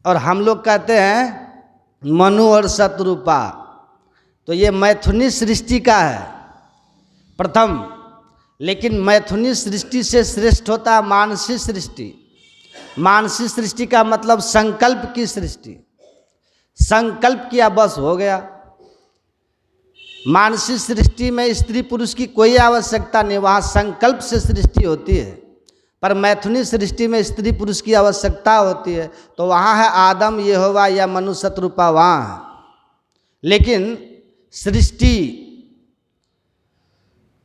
और हम लोग कहते हैं मनु और शतरूपा। तो ये मैथुनी सृष्टि का है प्रथम, लेकिन मैथुनी सृष्टि से श्रेष्ठ होता है मानसी सृष्टि। मानसी सृष्टि का मतलब संकल्प की सृष्टि। संकल्प किया बस हो गया। मानसी सृष्टि में स्त्री पुरुष की कोई आवश्यकता नहीं, वहाँ संकल्प से सृष्टि होती है। पर मैथुनी सृष्टि में स्त्री पुरुष की आवश्यकता होती है, तो वहाँ है आदम यहोवा या मनु शतरूपा, वहाँ है। लेकिन सृष्टि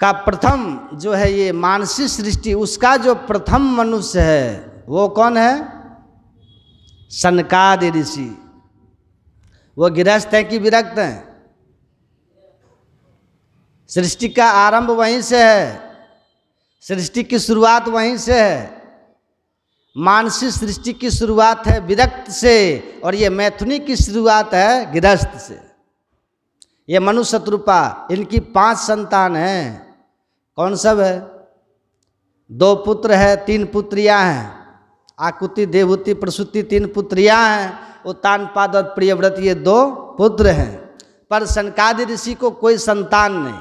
का प्रथम जो है ये मानसी सृष्टि, उसका जो प्रथम मनुष्य है वो कौन है? सनकादि ऋषि। वो गृहस्थ हैं कि विरक्त हैं? सृष्टि का आरंभ वहीं से है, सृष्टि की शुरुआत वहीं से है। मानसी सृष्टि की शुरुआत है विरक्त से, और ये मैथुनी की शुरुआत है गृहस्थ से। ये मनु शतरूपा, इनकी 5 संतान हैं। कौन सब है? 2 पुत्र है, 3 पुत्रियां हैं। आकुति, देवहूति, प्रसूति 3 पुत्रियां हैं। उत्तानपाद और प्रियव्रत ये 2 पुत्र हैं। पर सनकादि ऋषि को कोई संतान नहीं।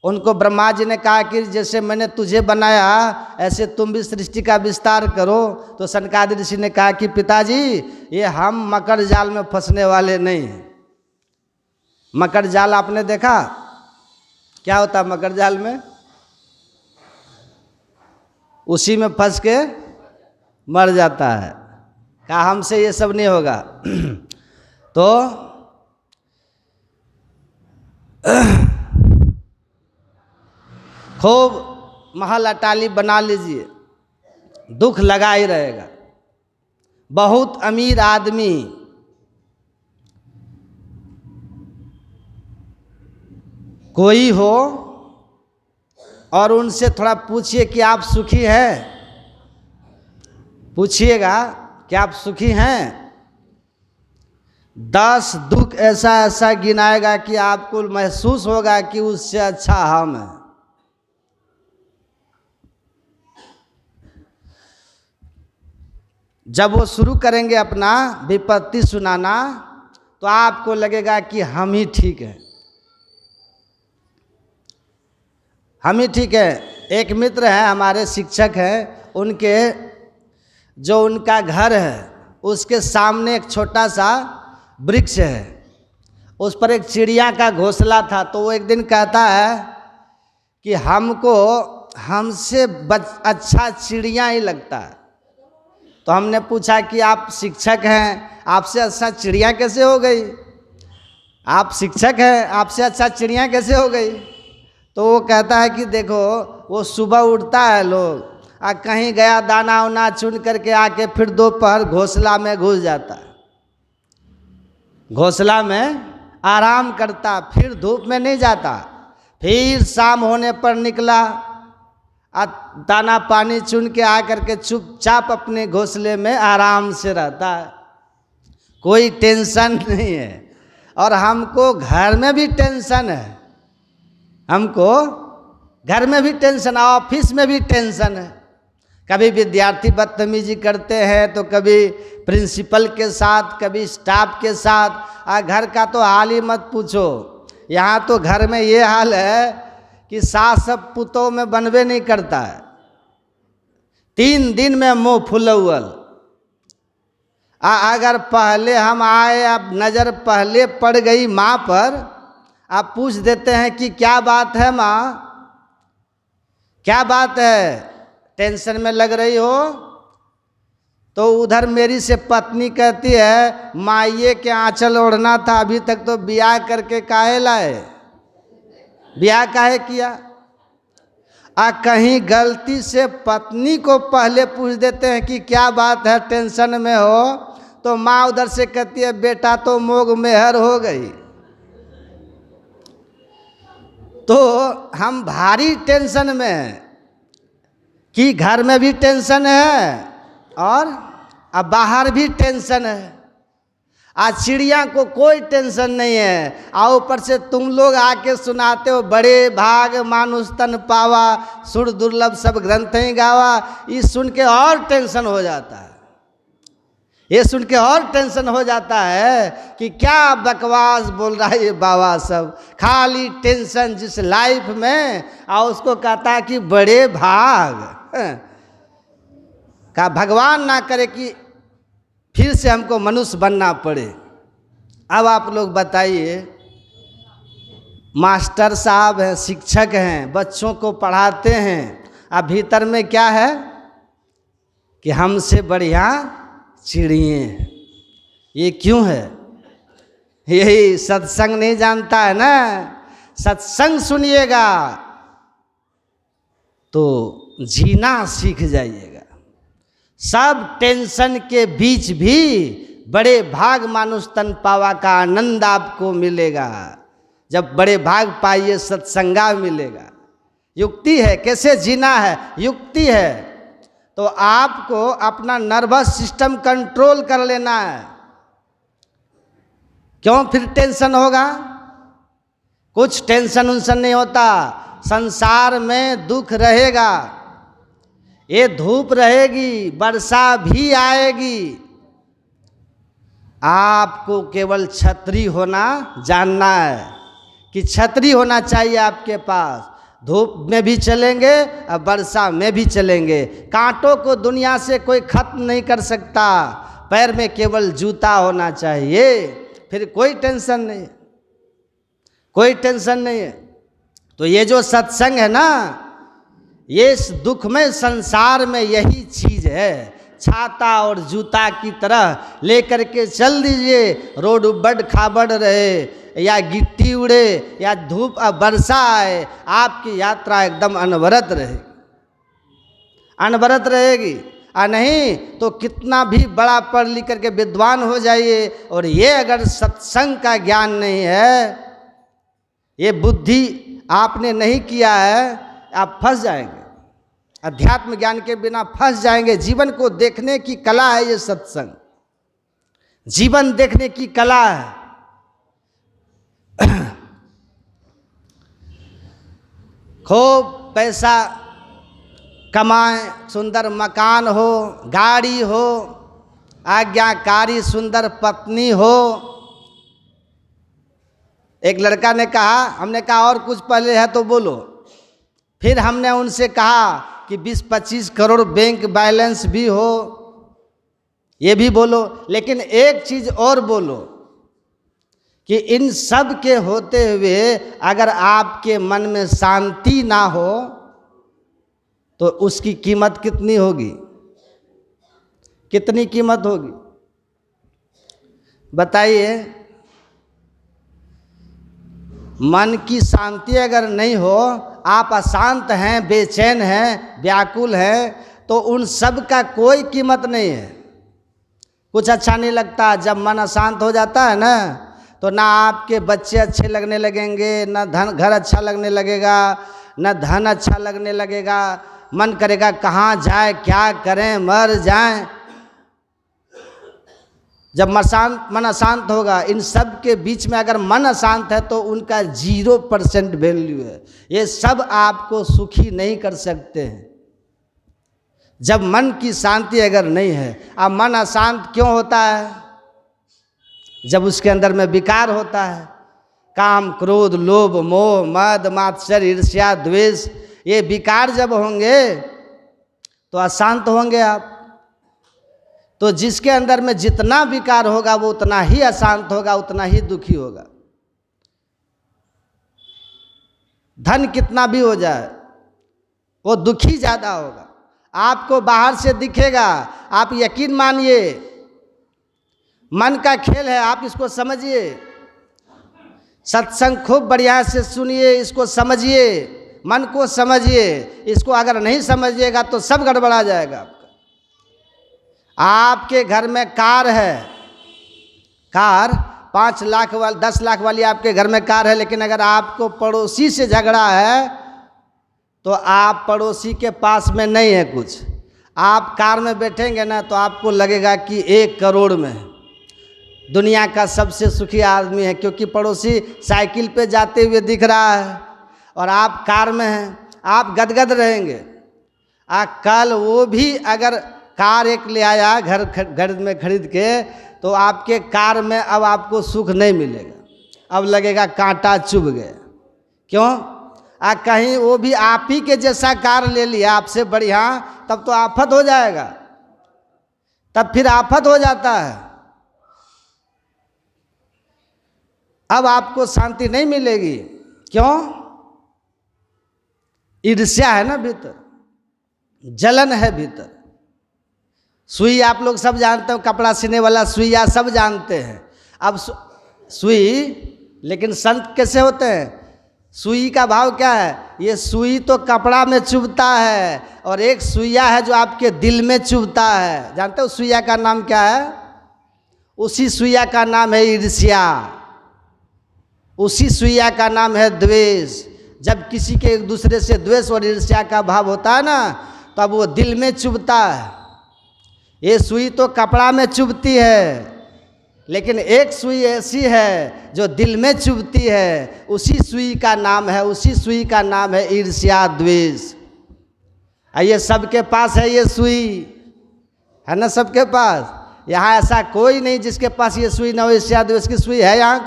उनको ब्रह्मा जी ने कहा कि जैसे मैंने तुझे बनाया ऐसे तुम भी सृष्टि का विस्तार करो। तो सनकादि ऋषि ने कहा कि पिताजी, ये हम मकर जाल में फंसने वाले नहीं हैं। मकर जाल आपने देखा क्या होता है? मकर जाल में उसी में फंस के मर जाता है। कहा हमसे ये सब नहीं होगा। तो खूब महल अटाली बना लीजिए, दुख लगा ही रहेगा। बहुत अमीर आदमी कोई हो और उनसे थोड़ा पूछिए कि आप सुखी हैं, पूछिएगा कि आप सुखी हैं, 10 दुख ऐसा ऐसा गिनाएगा कि आपको महसूस होगा कि उससे अच्छा हम हैं। जब वो शुरू करेंगे अपना विपत्ति सुनाना तो आपको लगेगा कि हम ही ठीक हैं, हम ही ठीक है। एक मित्र हैं हमारे, शिक्षक हैं, उनके जो उनका घर है उसके सामने एक छोटा सा वृक्ष है, उस पर एक चिड़िया का घोंसला था। तो वो एक दिन कहता है कि हमको हमसे अच्छा चिड़िया ही लगता है। तो हमने पूछा कि आप शिक्षक हैं, आपसे अच्छा चिड़िया कैसे हो गई? आप शिक्षक हैं, आपसे अच्छा चिड़िया कैसे हो गई? तो वो कहता है कि देखो, वो सुबह उठता है लोग कहीं गया दाना उना चुन करके आके फिर दोपहर घोंसला में घुस जाता है, घोंसला में आराम करता, फिर धूप में नहीं जाता। फिर शाम होने पर निकला, दाना पानी चुन के आकर के चुपचाप अपने घोंसले में आराम से रहता है, कोई टेंशन नहीं है। और हमको घर में भी टेंशन है, हमको घर में भी टेंशन, ऑफिस में भी टेंशन है। कभी विद्यार्थी बदतमीजी करते हैं तो कभी प्रिंसिपल के साथ, कभी स्टाफ के साथ। घर का तो हाल ही मत पूछो। यहाँ तो घर में ये हाल है कि सास सब पुतों में बनवे नहीं करता है, 3 दिन में मुँह फुलौल। अगर पहले हम आए, अब नज़र पहले पड़ गई माँ पर, आप पूछ देते हैं कि क्या बात है माँ, क्या बात है, टेंशन में लग रही हो? तो उधर मेरी से पत्नी कहती है, माइये के आंचल ओढ़ना था, अभी तक तो ब्याह करके काहे लाए, ब्याह काहे किया? कहीं गलती से पत्नी को पहले पूछ देते हैं कि क्या बात है, टेंशन में हो? तो माँ उधर से कहती है, बेटा तो मोग मेहर हो गई। तो हम भारी टेंशन में हैं कि घर में भी टेंशन है और अब बाहर भी टेंशन है। आज चिड़िया को कोई टेंशन नहीं है, ऊपर से तुम लोग आके सुनाते हो बड़े भाग मानुष तन पावा, सुर दुर्लभ सब ग्रंथ ही गावा। ये सुन के और टेंशन हो जाता है, ये सुन के और टेंशन हो जाता है कि क्या बकवास बोल रहा है ये बाबा सब, खाली टेंशन जिस लाइफ में। और उसको कहता है कि बड़े भाग का भगवान ना करे कि फिर से हमको मनुष्य बनना पड़े। अब आप लोग बताइए, मास्टर साहब हैं, शिक्षक हैं, बच्चों को पढ़ाते हैं, अब भीतर में क्या है कि हमसे बढ़िया चिड़िए। ये क्यों है? यही सत्संग नहीं जानता है ना। सत्संग सुनिएगा तो जीना सीख जाइएगा। सब टेंशन के बीच भी बड़े भाग मानुष तन पावा का आनंद आपको मिलेगा। जब बड़े भाग पाइए सत्संगा मिलेगा। युक्ति है, कैसे जीना है, युक्ति है। तो आपको अपना नर्वस सिस्टम कंट्रोल कर लेना है। क्यों फिर टेंशन होगा? कुछ टेंशन उनसन नहीं होता। संसार में दुख रहेगा, ये धूप रहेगी, वर्षा भी आएगी। आपको केवल छतरी होना जानना है कि छतरी होना चाहिए आपके पास। धूप में भी चलेंगे और वर्षा में भी चलेंगे। कांटों को दुनिया से कोई खत्म नहीं कर सकता। पैर में केवल जूता होना चाहिए, फिर कोई टेंशन नहीं, कोई टेंशन नहीं है। तो ये जो सत्संग है ना, ये इस दुखमय संसार में यही चीज़ है। छाता और जूता की तरह लेकर के चल दीजिए। रोड उबड़ खाबड़ रहे, या गिट्टी उड़े या धूप वर्षा आए, आपकी यात्रा एकदम अनवरत रहेगी, अनवरत रहेगी। और नहीं तो कितना भी बड़ा पढ़ लिख करके विद्वान हो जाइए, और ये अगर सत्संग का ज्ञान नहीं है, ये बुद्धि आपने नहीं किया है, आप फंस जाएंगे। अध्यात्म ज्ञान के बिना फंस जाएंगे। जीवन को देखने की कला है ये सत्संग, जीवन देखने की कला है। खूब पैसा कमाएं, सुंदर मकान हो, गाड़ी हो, आज्ञाकारी सुंदर पत्नी हो। एक लड़का ने कहा, हमने कहा और कुछ पहले है तो बोलो। फिर हमने उनसे कहा कि 20-25 करोड़ बैंक बैलेंस भी हो, ये भी बोलो, लेकिन एक चीज़ और बोलो कि इन सब के होते हुए अगर आपके मन में शांति ना हो तो उसकी कीमत कितनी होगी, कितनी कीमत होगी बताइए। मन की शांति अगर नहीं हो, आप अशांत हैं, बेचैन हैं, व्याकुल हैं, तो उन सब का कोई कीमत नहीं है, कुछ अच्छा नहीं लगता। जब मन अशांत हो जाता है ना, तो ना आपके बच्चे अच्छे लगने लगेंगे, ना घर अच्छा लगने लगेगा, ना धन अच्छा लगने लगेगा। मन करेगा कहाँ जाए, क्या करें, मर जाएं। जब मन अशांत होगा, इन सब के बीच में अगर मन अशांत है तो उनका 0% वैल्यू है। ये सब आपको सुखी नहीं कर सकते हैं जब मन की शांति अगर नहीं है। अब मन अशांत क्यों होता है? जब उसके अंदर में विकार होता है, काम, क्रोध, लोभ, मोह, मद, मात्सर्य, ईर्ष्या, द्वेष, ये विकार जब होंगे तो अशांत होंगे आप। तो जिसके अंदर में जितना विकार होगा वो उतना ही अशांत होगा, उतना ही दुखी होगा। धन कितना भी हो जाए वो दुखी ज़्यादा होगा। आपको बाहर से दिखेगा, आप यकीन मानिए, मन का खेल है, आप इसको समझिए। सत्संग खूब बढ़िया से सुनिए, इसको समझिए, मन को समझिए। इसको अगर नहीं समझिएगा तो सब गड़बड़ा जाएगा आपका। आपके घर में कार है, कार 5 लाख वाली, 10 लाख वाली आपके घर में कार है, लेकिन अगर आपको पड़ोसी से झगड़ा है तो आप पड़ोसी के पास में नहीं है कुछ, आप कार में बैठेंगे ना तो आपको लगेगा कि 1 करोड़ में दुनिया का सबसे सुखी आदमी है, क्योंकि पड़ोसी साइकिल पे जाते हुए दिख रहा है और आप कार में हैं, आप गदगद रहेंगे। कल वो भी अगर कार एक ले आया घर में खरीद के, तो आपके कार में अब आपको सुख नहीं मिलेगा, अब लगेगा कांटा चुभ गया। क्यों? कहीं वो भी आप ही के जैसा कार ले लिया आपसे बढ़िया, तब तो आफत हो जाएगा, तब फिर आफत हो जाता है। अब आपको शांति नहीं मिलेगी। क्यों? ईर्ष्या है ना भीतर, जलन है भीतर। सुई आप लोग सब जानते हो, कपड़ा सीने वाला सुइया सब जानते हैं। अब सुई, लेकिन संत कैसे होते हैं? सुई का भाव क्या है? ये सुई तो कपड़ा में चुभता है, और एक सुइया है जो आपके दिल में चुभता है। जानते हो सुइया का नाम क्या है? उसी सुइया का नाम है ईर्ष्या, उसी सुइया का नाम है द्वेष। जब किसी के एक दूसरे से द्वेष और ईर्ष्या का भाव होता है ना, तब वो दिल में चुभता है। ये सुई तो कपड़ा में चुभती है, लेकिन एक सुई ऐसी है जो दिल में चुभती है, उसी सुई का नाम है ईर्ष्या, द्वेष। ये सबके पास है, ये सुई है ना सबके पास। यहाँ ऐसा कोई नहीं जिसके पास ये सुई ना हो, ईर्ष्या द्वेष की सुई है यहाँ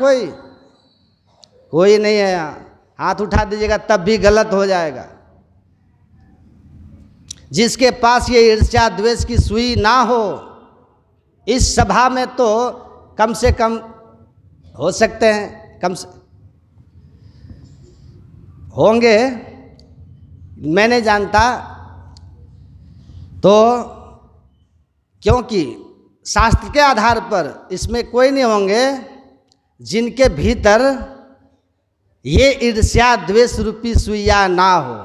कोई नहीं है। यहाँ हाथ उठा दीजिएगा तब भी गलत हो जाएगा। जिसके पास ये ईर्ष्या द्वेष की सुई ना हो, इस सभा में तो कम से कम हो सकते हैं, कम से होंगे, मैं नहीं जानता। तो क्योंकि शास्त्र के आधार पर इसमें कोई नहीं होंगे, जिनके भीतर ये ईर्ष्या द्वेष रूपी सुइया ना हो,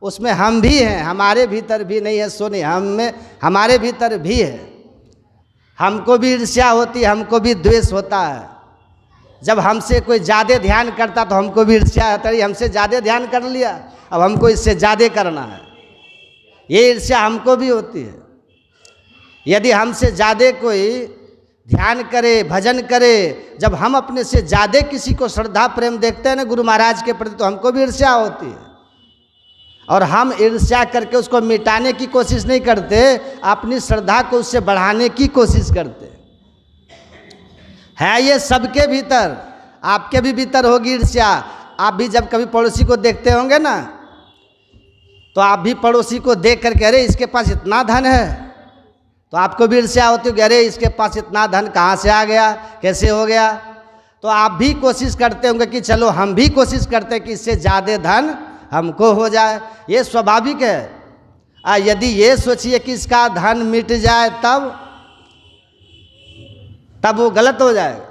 उसमें हम भी हैं, हमारे भीतर भी नहीं है सो नहीं, हम में हमारे भीतर भी है। हमको भी ईर्ष्या होती है, हमको भी द्वेष होता है। जब हमसे कोई ज़्यादा ध्यान करता तो हमको भी ईर्ष्या होता है, हमसे ज़्यादा ध्यान कर लिया, अब हमको इससे ज़्यादा करना है। ये ईर्ष्या हमको भी होती है। यदि हमसे ज़्यादा कोई ध्यान करे, भजन करे, जब हम अपने से ज़्यादा किसी को श्रद्धा प्रेम देखते हैं ना गुरु महाराज के प्रति, तो हमको भी ईर्ष्या होती है। और हम ईर्ष्या करके उसको मिटाने की कोशिश नहीं करते, अपनी श्रद्धा को उससे बढ़ाने की कोशिश करते है। ये सबके भीतर, आपके भी भीतर होगी ईर्ष्या। आप भी जब कभी पड़ोसी को देखते होंगे ना, तो आप भी पड़ोसी को देख करके अरे इसके पास इतना धन है, तो आपको भी ईर्ष्या होती है कि अरे इसके पास इतना धन कहाँ से आ गया, कैसे हो गया। तो आप भी कोशिश करते होंगे कि चलो हम भी कोशिश करते हैं कि इससे ज़्यादा धन हमको हो जाए। ये स्वाभाविक है। यदि ये सोचिए कि इसका धन मिट जाए तब वो गलत हो जाएगा,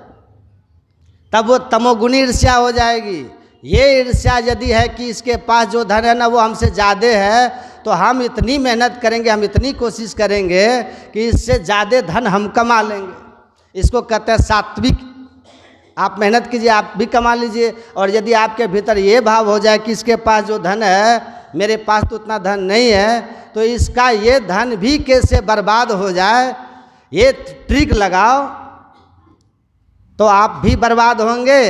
तब वो तमोगुणी ईर्ष्या हो जाएगी। ये ईर्ष्या यदि है कि इसके पास जो धन है ना वो हमसे ज़्यादा है, तो हम इतनी मेहनत करेंगे, हम इतनी कोशिश करेंगे कि इससे ज़्यादा धन हम कमा लेंगे। इसको कहते हैं सात्विक। आप मेहनत कीजिए, आप भी कमा लीजिए। और यदि आपके भीतर ये भाव हो जाए कि इसके पास जो धन है, मेरे पास तो उतना धन नहीं है, तो इसका ये धन भी कैसे बर्बाद हो जाए, ये ट्रिक लगाओ, तो आप भी बर्बाद होंगे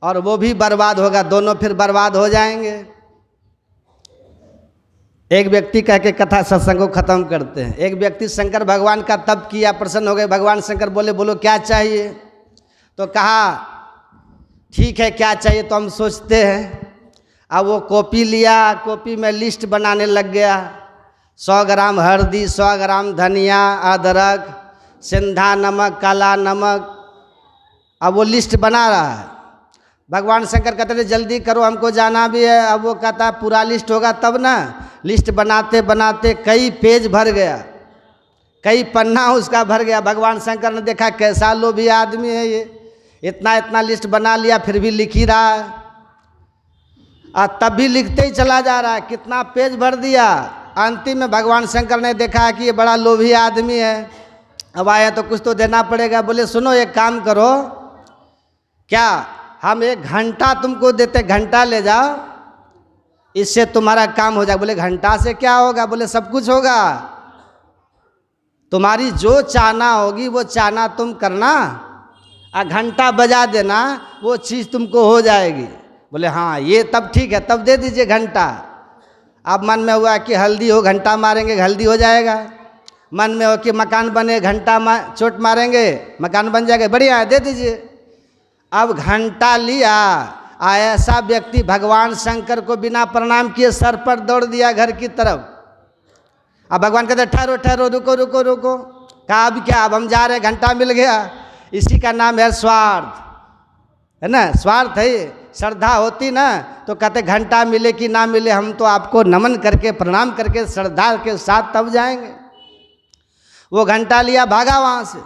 और वो भी बर्बाद होगा, दोनों फिर बर्बाद हो जाएंगे। एक व्यक्ति कह के कथा सत्संग को खत्म करते हैं। एक व्यक्ति शंकर भगवान का तप किया, प्रसन्न हो गए। भगवान शंकर बोले बोलो क्या चाहिए? तो कहा ठीक है क्या चाहिए तो हम सोचते हैं। अब वो कॉपी लिया, कॉपी में लिस्ट बनाने लग गया। 100 ग्राम हल्दी, 100 ग्राम धनिया, अदरक, सेंधा नमक, काला नमक। अब वो लिस्ट बना रहा है। भगवान शंकर कहते थे जल्दी करो हमको जाना भी है। अब वो कहता पूरा लिस्ट होगा तब ना। लिस्ट बनाते बनाते कई पेज भर गया, कई पन्ना उसका भर गया। भगवान शंकर ने देखा कैसा लोभी आदमी है ये, इतना इतना लिस्ट बना लिया फिर भी लिख ही रहा है। तब भी लिखते ही चला जा रहा है, कितना पेज भर दिया। अंतिम में भगवान शंकर ने देखा कि ये बड़ा लोभी आदमी है, अब आया तो कुछ तो देना पड़ेगा। बोले सुनो एक काम करो, क्या हम 1 घंटा तुमको देते, घंटा ले जाओ, इससे तुम्हारा काम हो जाएगा। बोले घंटा से क्या होगा? बोले सब कुछ होगा। तुम्हारी जो चाहना होगी वो चाहना तुम करना, घंटा बजा देना, वो चीज़ तुमको हो जाएगी। बोले हाँ ये तब ठीक है, तब दे दीजिए घंटा। अब मन में हुआ कि हल्दी हो, घंटा मारेंगे हल्दी हो जाएगा। मन में हो कि मकान बने, घंटा चोट मारेंगे मकान बन जाएगा, बढ़िया है दे दीजिए। अब घंटा लिया, ऐसा व्यक्ति भगवान शंकर को बिना प्रणाम किए सर पर दौड़ दिया घर की तरफ। अब भगवान कहते ठहरो ठहरो, रुको रुको रुको। कहा अब क्या, अब हम जा रहे, घंटा मिल गया। इसी का नाम है स्वार्थ, है ना। स्वार्थ है। श्रद्धा होती ना तो कहते घंटा मिले कि ना मिले, हम तो आपको नमन करके प्रणाम करके श्रद्धा के साथ तब जाएंगे। वो घंटा लिया, भागा वहाँ से।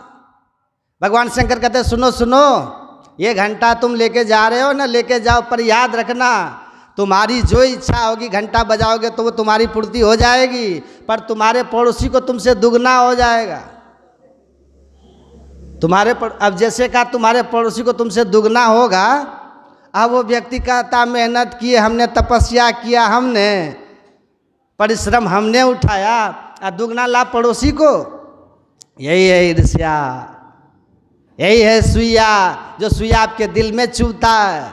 भगवान शंकर कहते सुनो सुनो, ये घंटा तुम लेके जा रहे हो ना, लेके जाओ, पर याद रखना तुम्हारी जो इच्छा होगी घंटा बजाओगे तो वो तुम्हारी पूर्ति हो जाएगी, पर तुम्हारे पड़ोसी को तुमसे दुगना हो जाएगा। अब जैसे कहा तुम्हारे पड़ोसी को तुमसे दुगना होगा। अब वो व्यक्ति कहता मेहनत किए हमने, तपस्या किया हमने, परिश्रम हमने उठाया, दुगना लाभ पड़ोसी को। यही है ईर्ष्या, यही है सुइया, जो सुइया आपके दिल में चुभता है,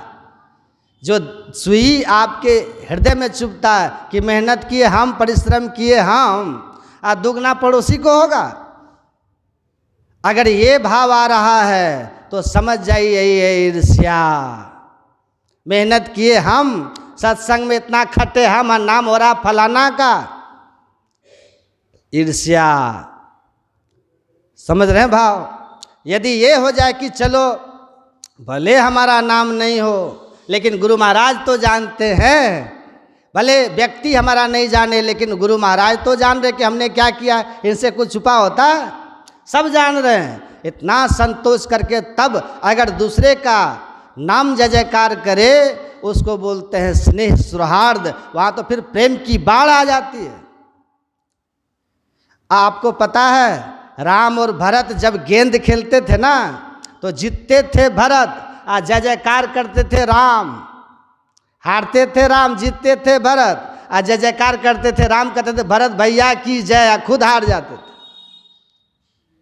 जो सुई आपके हृदय में चुभता है कि मेहनत किए हम, परिश्रम किए हम, दुगना पड़ोसी को होगा। अगर ये भाव आ रहा है तो समझ जाइए यही है ईर्ष्या। मेहनत किए हम, सत्संग में इतना खटे हम, नाम हो रहा फलाना का, ईर्ष्या। समझ रहे हैं भाव? यदि ये हो जाए कि चलो भले हमारा नाम नहीं हो लेकिन गुरु महाराज तो जानते हैं, भले व्यक्ति हमारा नहीं जाने लेकिन गुरु महाराज तो जान रहे कि हमने क्या किया, इनसे कुछ छुपा होता है? सब जान रहे हैं। इतना संतोष करके तब अगर दूसरे का नाम जय जयकार करे उसको बोलते हैं स्नेह सुहार्द। वहाँ तो फिर प्रेम की बाढ़ आ जाती है। आपको पता है राम और भरत जब गेंद खेलते थे ना तो जीतते थे भरत और जय जयकार करते थे राम, हारते थे राम, जीतते थे भरत और जय जयकार करते थे राम, कहते थे भरत भैया की जय, खुद हार जाते थे,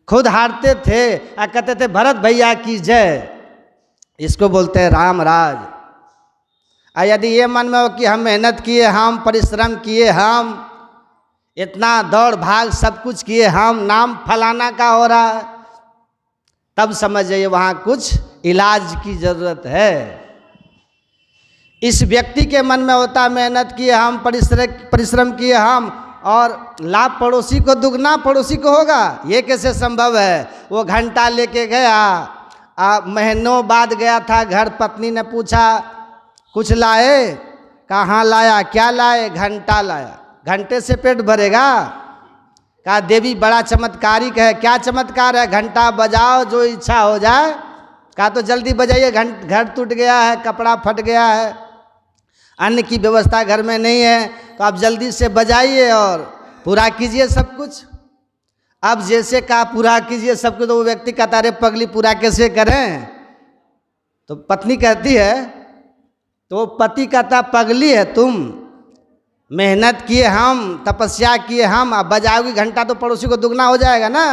खुद हारते थे और कहते थे भरत भैया की जय। इसको बोलते हैं राम राज। और यदि ये मन में हो कि हम मेहनत किए, हम परिश्रम किए, हम इतना दौड़ भाग सब कुछ किए, हम नाम फलाना का हो रहा है, तब समझ जाइए वहाँ कुछ इलाज की ज़रूरत है। इस व्यक्ति के मन में होता मेहनत किए हम, परिश्रम किए हम, और लाभ पड़ोसी को दुगना पड़ोसी को होगा, ये कैसे संभव है। वो घंटा लेके गया, महीनों बाद गया था घर, पत्नी ने पूछा कुछ लाए, कहाँ लाया, क्या लाए, घंटा लाया। घंटे से पेट भरेगा? कहा देवी बड़ा चमत्कारिक है। क्या चमत्कार है? घंटा बजाओ जो इच्छा हो जाए। कहा तो जल्दी बजाइए, घर टूट गया है, कपड़ा फट गया है, अन्न की व्यवस्था घर में नहीं है, तो आप जल्दी से बजाइए और पूरा कीजिए सब कुछ। अब जैसे कहा पूरा कीजिए सब कुछ, तो वो व्यक्ति कहता अरे पगली पूरा कैसे करें? तो पत्नी कहती है, तो पति कहता पगली है तुम, मेहनत किए हम, तपस्या किए हम, अब बजाओगी घंटा तो पड़ोसी को दुगना हो जाएगा ना।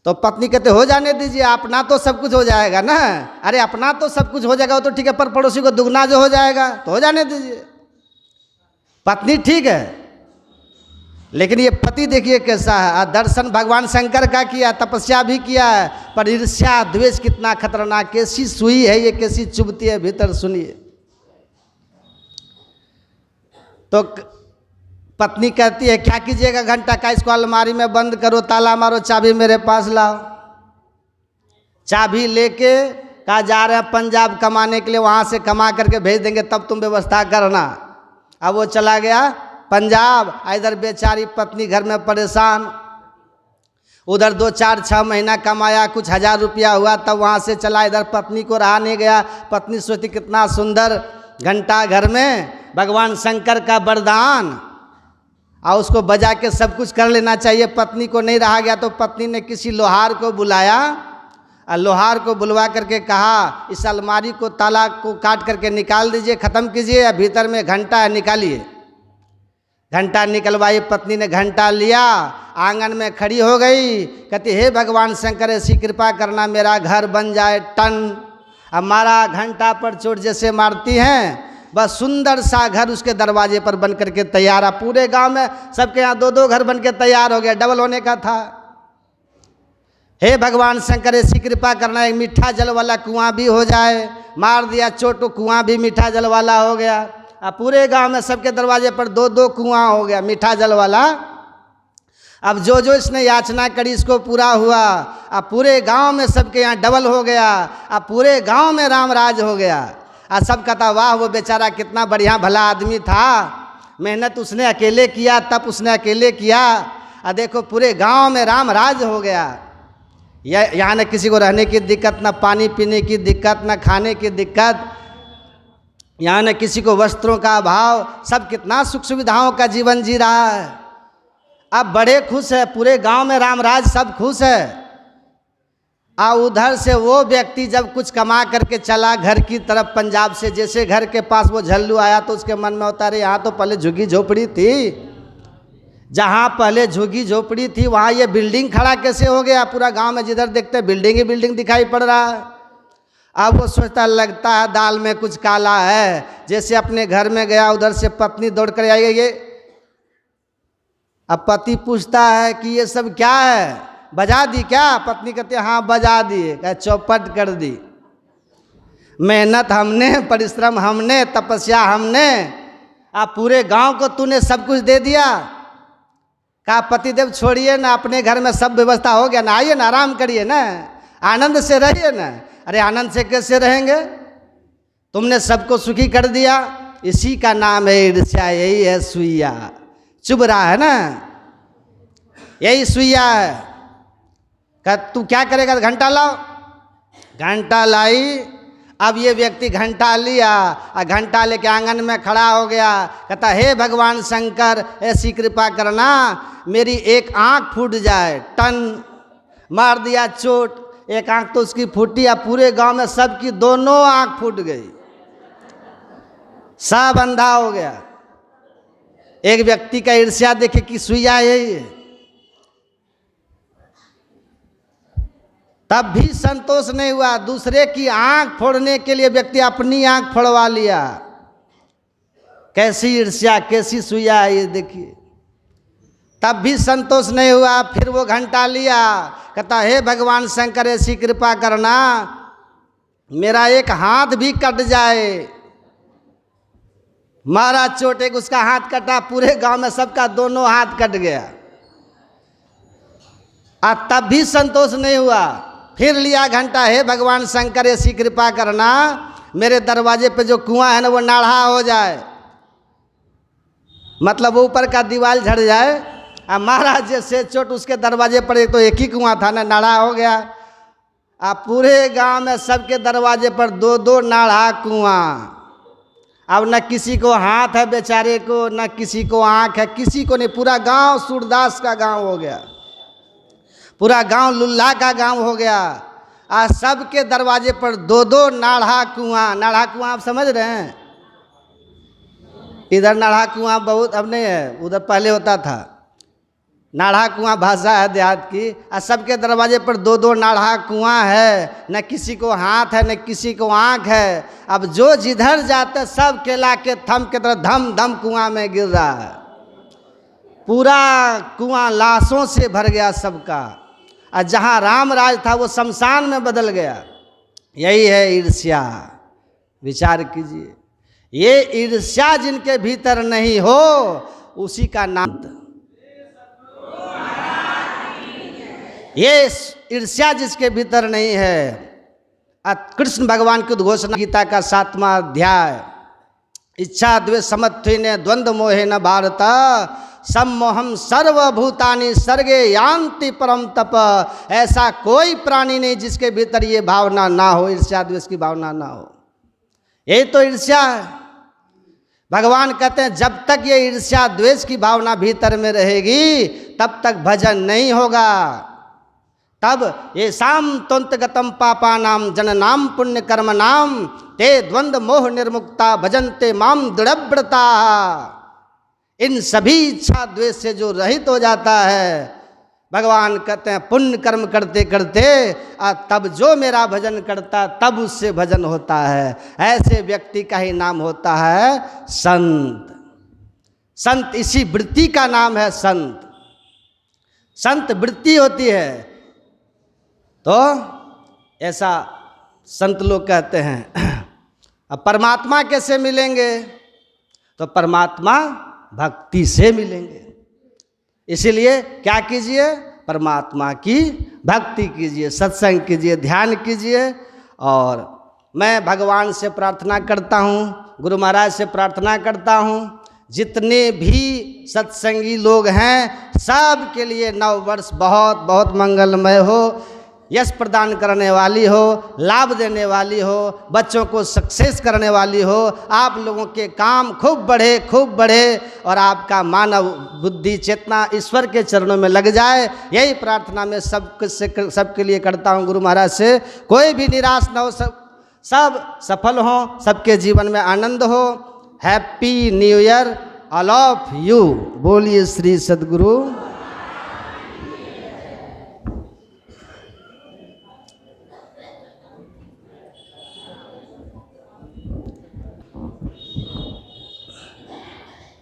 तो पत्नी कहते हो जाने दीजिए, अपना तो सब कुछ हो जाएगा ना। अरे अपना तो सब कुछ हो जाएगा वो तो ठीक है, पर पड़ोसी को दुगना जो हो जाएगा तो हो जाने दीजिए। पत्नी ठीक है, लेकिन ये पति देखिए कैसा है। दर्शन भगवान शंकर का किया, तपस्या भी किया है, पर ईर्ष्या द्वेष कितना खतरनाक, कैसी सुई है ये, कैसी चुभती है भीतर, सुनिए। तो पत्नी कहती है क्या कीजिएगा घंटा का, इसको अलमारी में बंद करो, ताला मारो, चाबी मेरे पास लाओ। चाबी लेके कहा जा रहे हैं पंजाब कमाने के लिए, वहाँ से कमा करके भेज देंगे तब तुम व्यवस्था करना। अब वो चला गया पंजाब, इधर बेचारी पत्नी घर में परेशान, उधर 2-4-6 महीना कमाया, कुछ 1000 रुपया हुआ, तब वहाँ से चला, इधर पत्नी को रहा नहीं गया। पत्नी सोचती कितना सुंदर घंटा घर में, भगवान शंकर का वरदान, और उसको बजा के सब कुछ कर लेना चाहिए। पत्नी को नहीं रहा गया तो पत्नी ने किसी लोहार को बुलाया, और लोहार को बुलवा करके कहा इस अलमारी को, ताला को काट करके निकाल दीजिए, ख़त्म कीजिए, या भीतर में घंटा है निकालिए। घंटा निकलवाई, पत्नी ने घंटा लिया, आंगन में खड़ी हो गई, कहती हे भगवान शंकर ऐसी कृपा करना मेरा घर बन जाए टन। अब मारा, घंटा पर चोट जैसे मारती हैं, बस सुंदर सा घर उसके दरवाजे पर बन करके तैयार है। पूरे गांव में सबके यहाँ 2-2 घर बन के तैयार हो गया, डबल होने का था। हे भगवान शंकर ऐसी कृपा करना एक मीठा जल वाला कुआं भी हो जाए। मार दिया चोट, कुआं भी मीठा जल वाला हो गया। अब पूरे गांव में सबके दरवाजे पर 2-2 कुआं हो गया मीठा जल वाला। अब जो जो इसने याचना करी इसको पूरा हुआ। अब पूरे गांव में सबके यहाँ डबल हो गया। अब पूरे गांव में राम राज हो गया। अब सब कहता वाह वो बेचारा कितना बढ़िया भला आदमी था, मेहनत उसने अकेले किया, तप उसने अकेले किया, और देखो पूरे गांव में राम राज हो गया। यहाँ न किसी को रहने की दिक्कत, न पानी पीने की दिक्कत, न खाने की दिक्कत, यहाँ न किसी को वस्त्रों का अभाव, सब कितना सुख सुविधाओं का जीवन जी रहा है। अब बड़े खुश है, पूरे गांव में राम राज, सब खुश है। उधर से वो व्यक्ति जब कुछ कमा करके चला घर की तरफ पंजाब से, जैसे घर के पास वो झल्लू आया तो उसके मन में होता रहे यहाँ तो पहले झुग्गी झोपड़ी थी, जहाँ पहले झुग्गी झोपड़ी थी वहाँ ये बिल्डिंग खड़ा कैसे हो गया। पूरा गांव में जिधर देखते बिल्डिंग ही बिल्डिंग दिखाई पड़ रहा है। अब वो सोचता लगता है दाल में कुछ काला है। जैसे अपने घर में गया, उधर से पत्नी दौड़ कर आई, ये अब पति पूछता है कि ये सब क्या है, बजा दी क्या? पत्नी कहती है हाँ बजा दिए। कह चौपट कर दी। मेहनत हमने, परिश्रम हमने, तपस्या हमने, अब पूरे गांव को तूने सब कुछ दे दिया। कहा पतिदेव छोड़िए ना, अपने घर में सब व्यवस्था हो गया ना, आइए ना आराम करिए ना, आनंद से रहिए ना। अरे आनंद से कैसे रहेंगे, तुमने सबको सुखी कर दिया। इसी का नाम है ईर्ष्या, यही है सुइया। चुभ रहा है ना, यही सुइया है। कहा तू क्या करेगा? घंटा लाओ। घंटा लाई। अब ये व्यक्ति घंटा लिया और घंटा लेके आंगन में खड़ा हो गया। कहता हे भगवान शंकर, ऐसी कृपा करना मेरी एक आंख फूट जाए। टन मार दिया चोट। एक आंख तो उसकी फूटी और पूरे गांव में सबकी दोनों आंख फूट गई, सब अंधा हो गया। एक व्यक्ति का ईर्ष्या देखे कि सुइया है। तब भी संतोष नहीं हुआ, दूसरे की आंख फोड़ने के लिए व्यक्ति अपनी आंख फोड़वा लिया। कैसी ईर्ष्या, कैसी सुइया है ये देखिए। तब भी संतोष नहीं हुआ, फिर वो घंटा लिया। कहता हे भगवान शंकर, ऐसी कृपा करना मेरा एक हाथ भी कट जाए। मारा चोट, एक उसका हाथ कटा, पूरे गांव में सबका दोनों हाथ कट गया। तब भी संतोष नहीं हुआ, फिर लिया घंटा। हे भगवान शंकर, ऐसी कृपा करना मेरे दरवाजे पे जो कुआं है ना वो नाढ़ा हो जाए, मतलब वो ऊपर का दीवार झड़ जाए। अब महाराज जैसे चोट, उसके दरवाजे पर एक तो एक ही कुआं था ना, नाढ़ा हो गया। अब पूरे गांव में सबके दरवाजे पर दो दो नाढ़ा कुआं। अब न किसी को हाथ है बेचारे को, न किसी को आँख है, किसी को नहीं। पूरा गांव सूरदास का गांव हो गया, पूरा गांव लुल्ला का गांव हो गया। आज सबके दरवाजे पर दो दो नाढ़ा कुआं। नाढ़ा कुआं आप समझ रहे हैं? इधर नाढ़ा कुआं बहुत अब नहीं है, उधर पहले होता था। नाढ़ा कुआं भाषा है देहात की। आज सबके दरवाजे पर दो दो नाढ़ा कुआं है, न किसी को हाथ है न किसी को आँख है। अब जो जिधर जाते सब केला के थम के तरह धम धम कुआं में गिर रहा है। पूरा कुआं लाशों से भर गया सबका। और जहाँ राम राज था वो शमशान में बदल गया। यही है ईर्ष्या। विचार कीजिए, ये ईर्ष्या जिनके भीतर नहीं हो उसी का नाम, ये ईर्ष्या जिसके भीतर नहीं है। कृष्ण भगवान की उद्घोषणा गीता का 7वां अध्याय, इच्छा द्वेष समत्विने द्वंद्व मोहे न भारत सम्मोहम सर्वभूतानि सर्गे यान्ति परम तप। ऐसा कोई प्राणी नहीं जिसके भीतर ये भावना ना हो, ईर्ष्या द्वेष की भावना ना हो। यही तो ईर्ष्या है। भगवान कहते हैं जब तक ये ईर्ष्या द्वेष की भावना भीतर में रहेगी तब तक भजन नहीं होगा। तब ये शाम त्वंतगतम पापा नाम जन नाम पुण्य कर्म नाम ते द्वंद्व मोह निर्मुक्ता भजन्ते माम दृढ़व्रता। इन सभी इच्छा द्वेष से जो रहित हो जाता है, भगवान कहते हैं पुण्य कर्म करते करते तब जो मेरा भजन करता तब उससे भजन होता है। ऐसे व्यक्ति का ही नाम होता है संत। संत इसी वृत्ति का नाम है संत। संत वृत्ति होती है। तो ऐसा संत लोग कहते हैं। अब परमात्मा कैसे मिलेंगे? तो परमात्मा भक्ति से मिलेंगे। इसीलिए क्या कीजिए? परमात्मा की भक्ति कीजिए, सत्संग कीजिए, ध्यान कीजिए। और मैं भगवान से प्रार्थना करता हूँ, गुरु महाराज से प्रार्थना करता हूँ, जितने भी सत्संगी लोग हैं सब के लिए नव वर्ष बहुत बहुत मंगलमय हो, यश प्रदान करने वाली हो, लाभ देने वाली हो, बच्चों को सक्सेस करने वाली हो। आप लोगों के काम खूब बढ़े और आपका मानव बुद्धि चेतना ईश्वर के चरणों में लग जाए। यही प्रार्थना मैं सबके लिए करता हूँ गुरु महाराज से। कोई भी निराश न हो, सब सफल हों, सबके जीवन में आनंद हो। Happy new year all of you. बोलिए श्री सद्गुरु।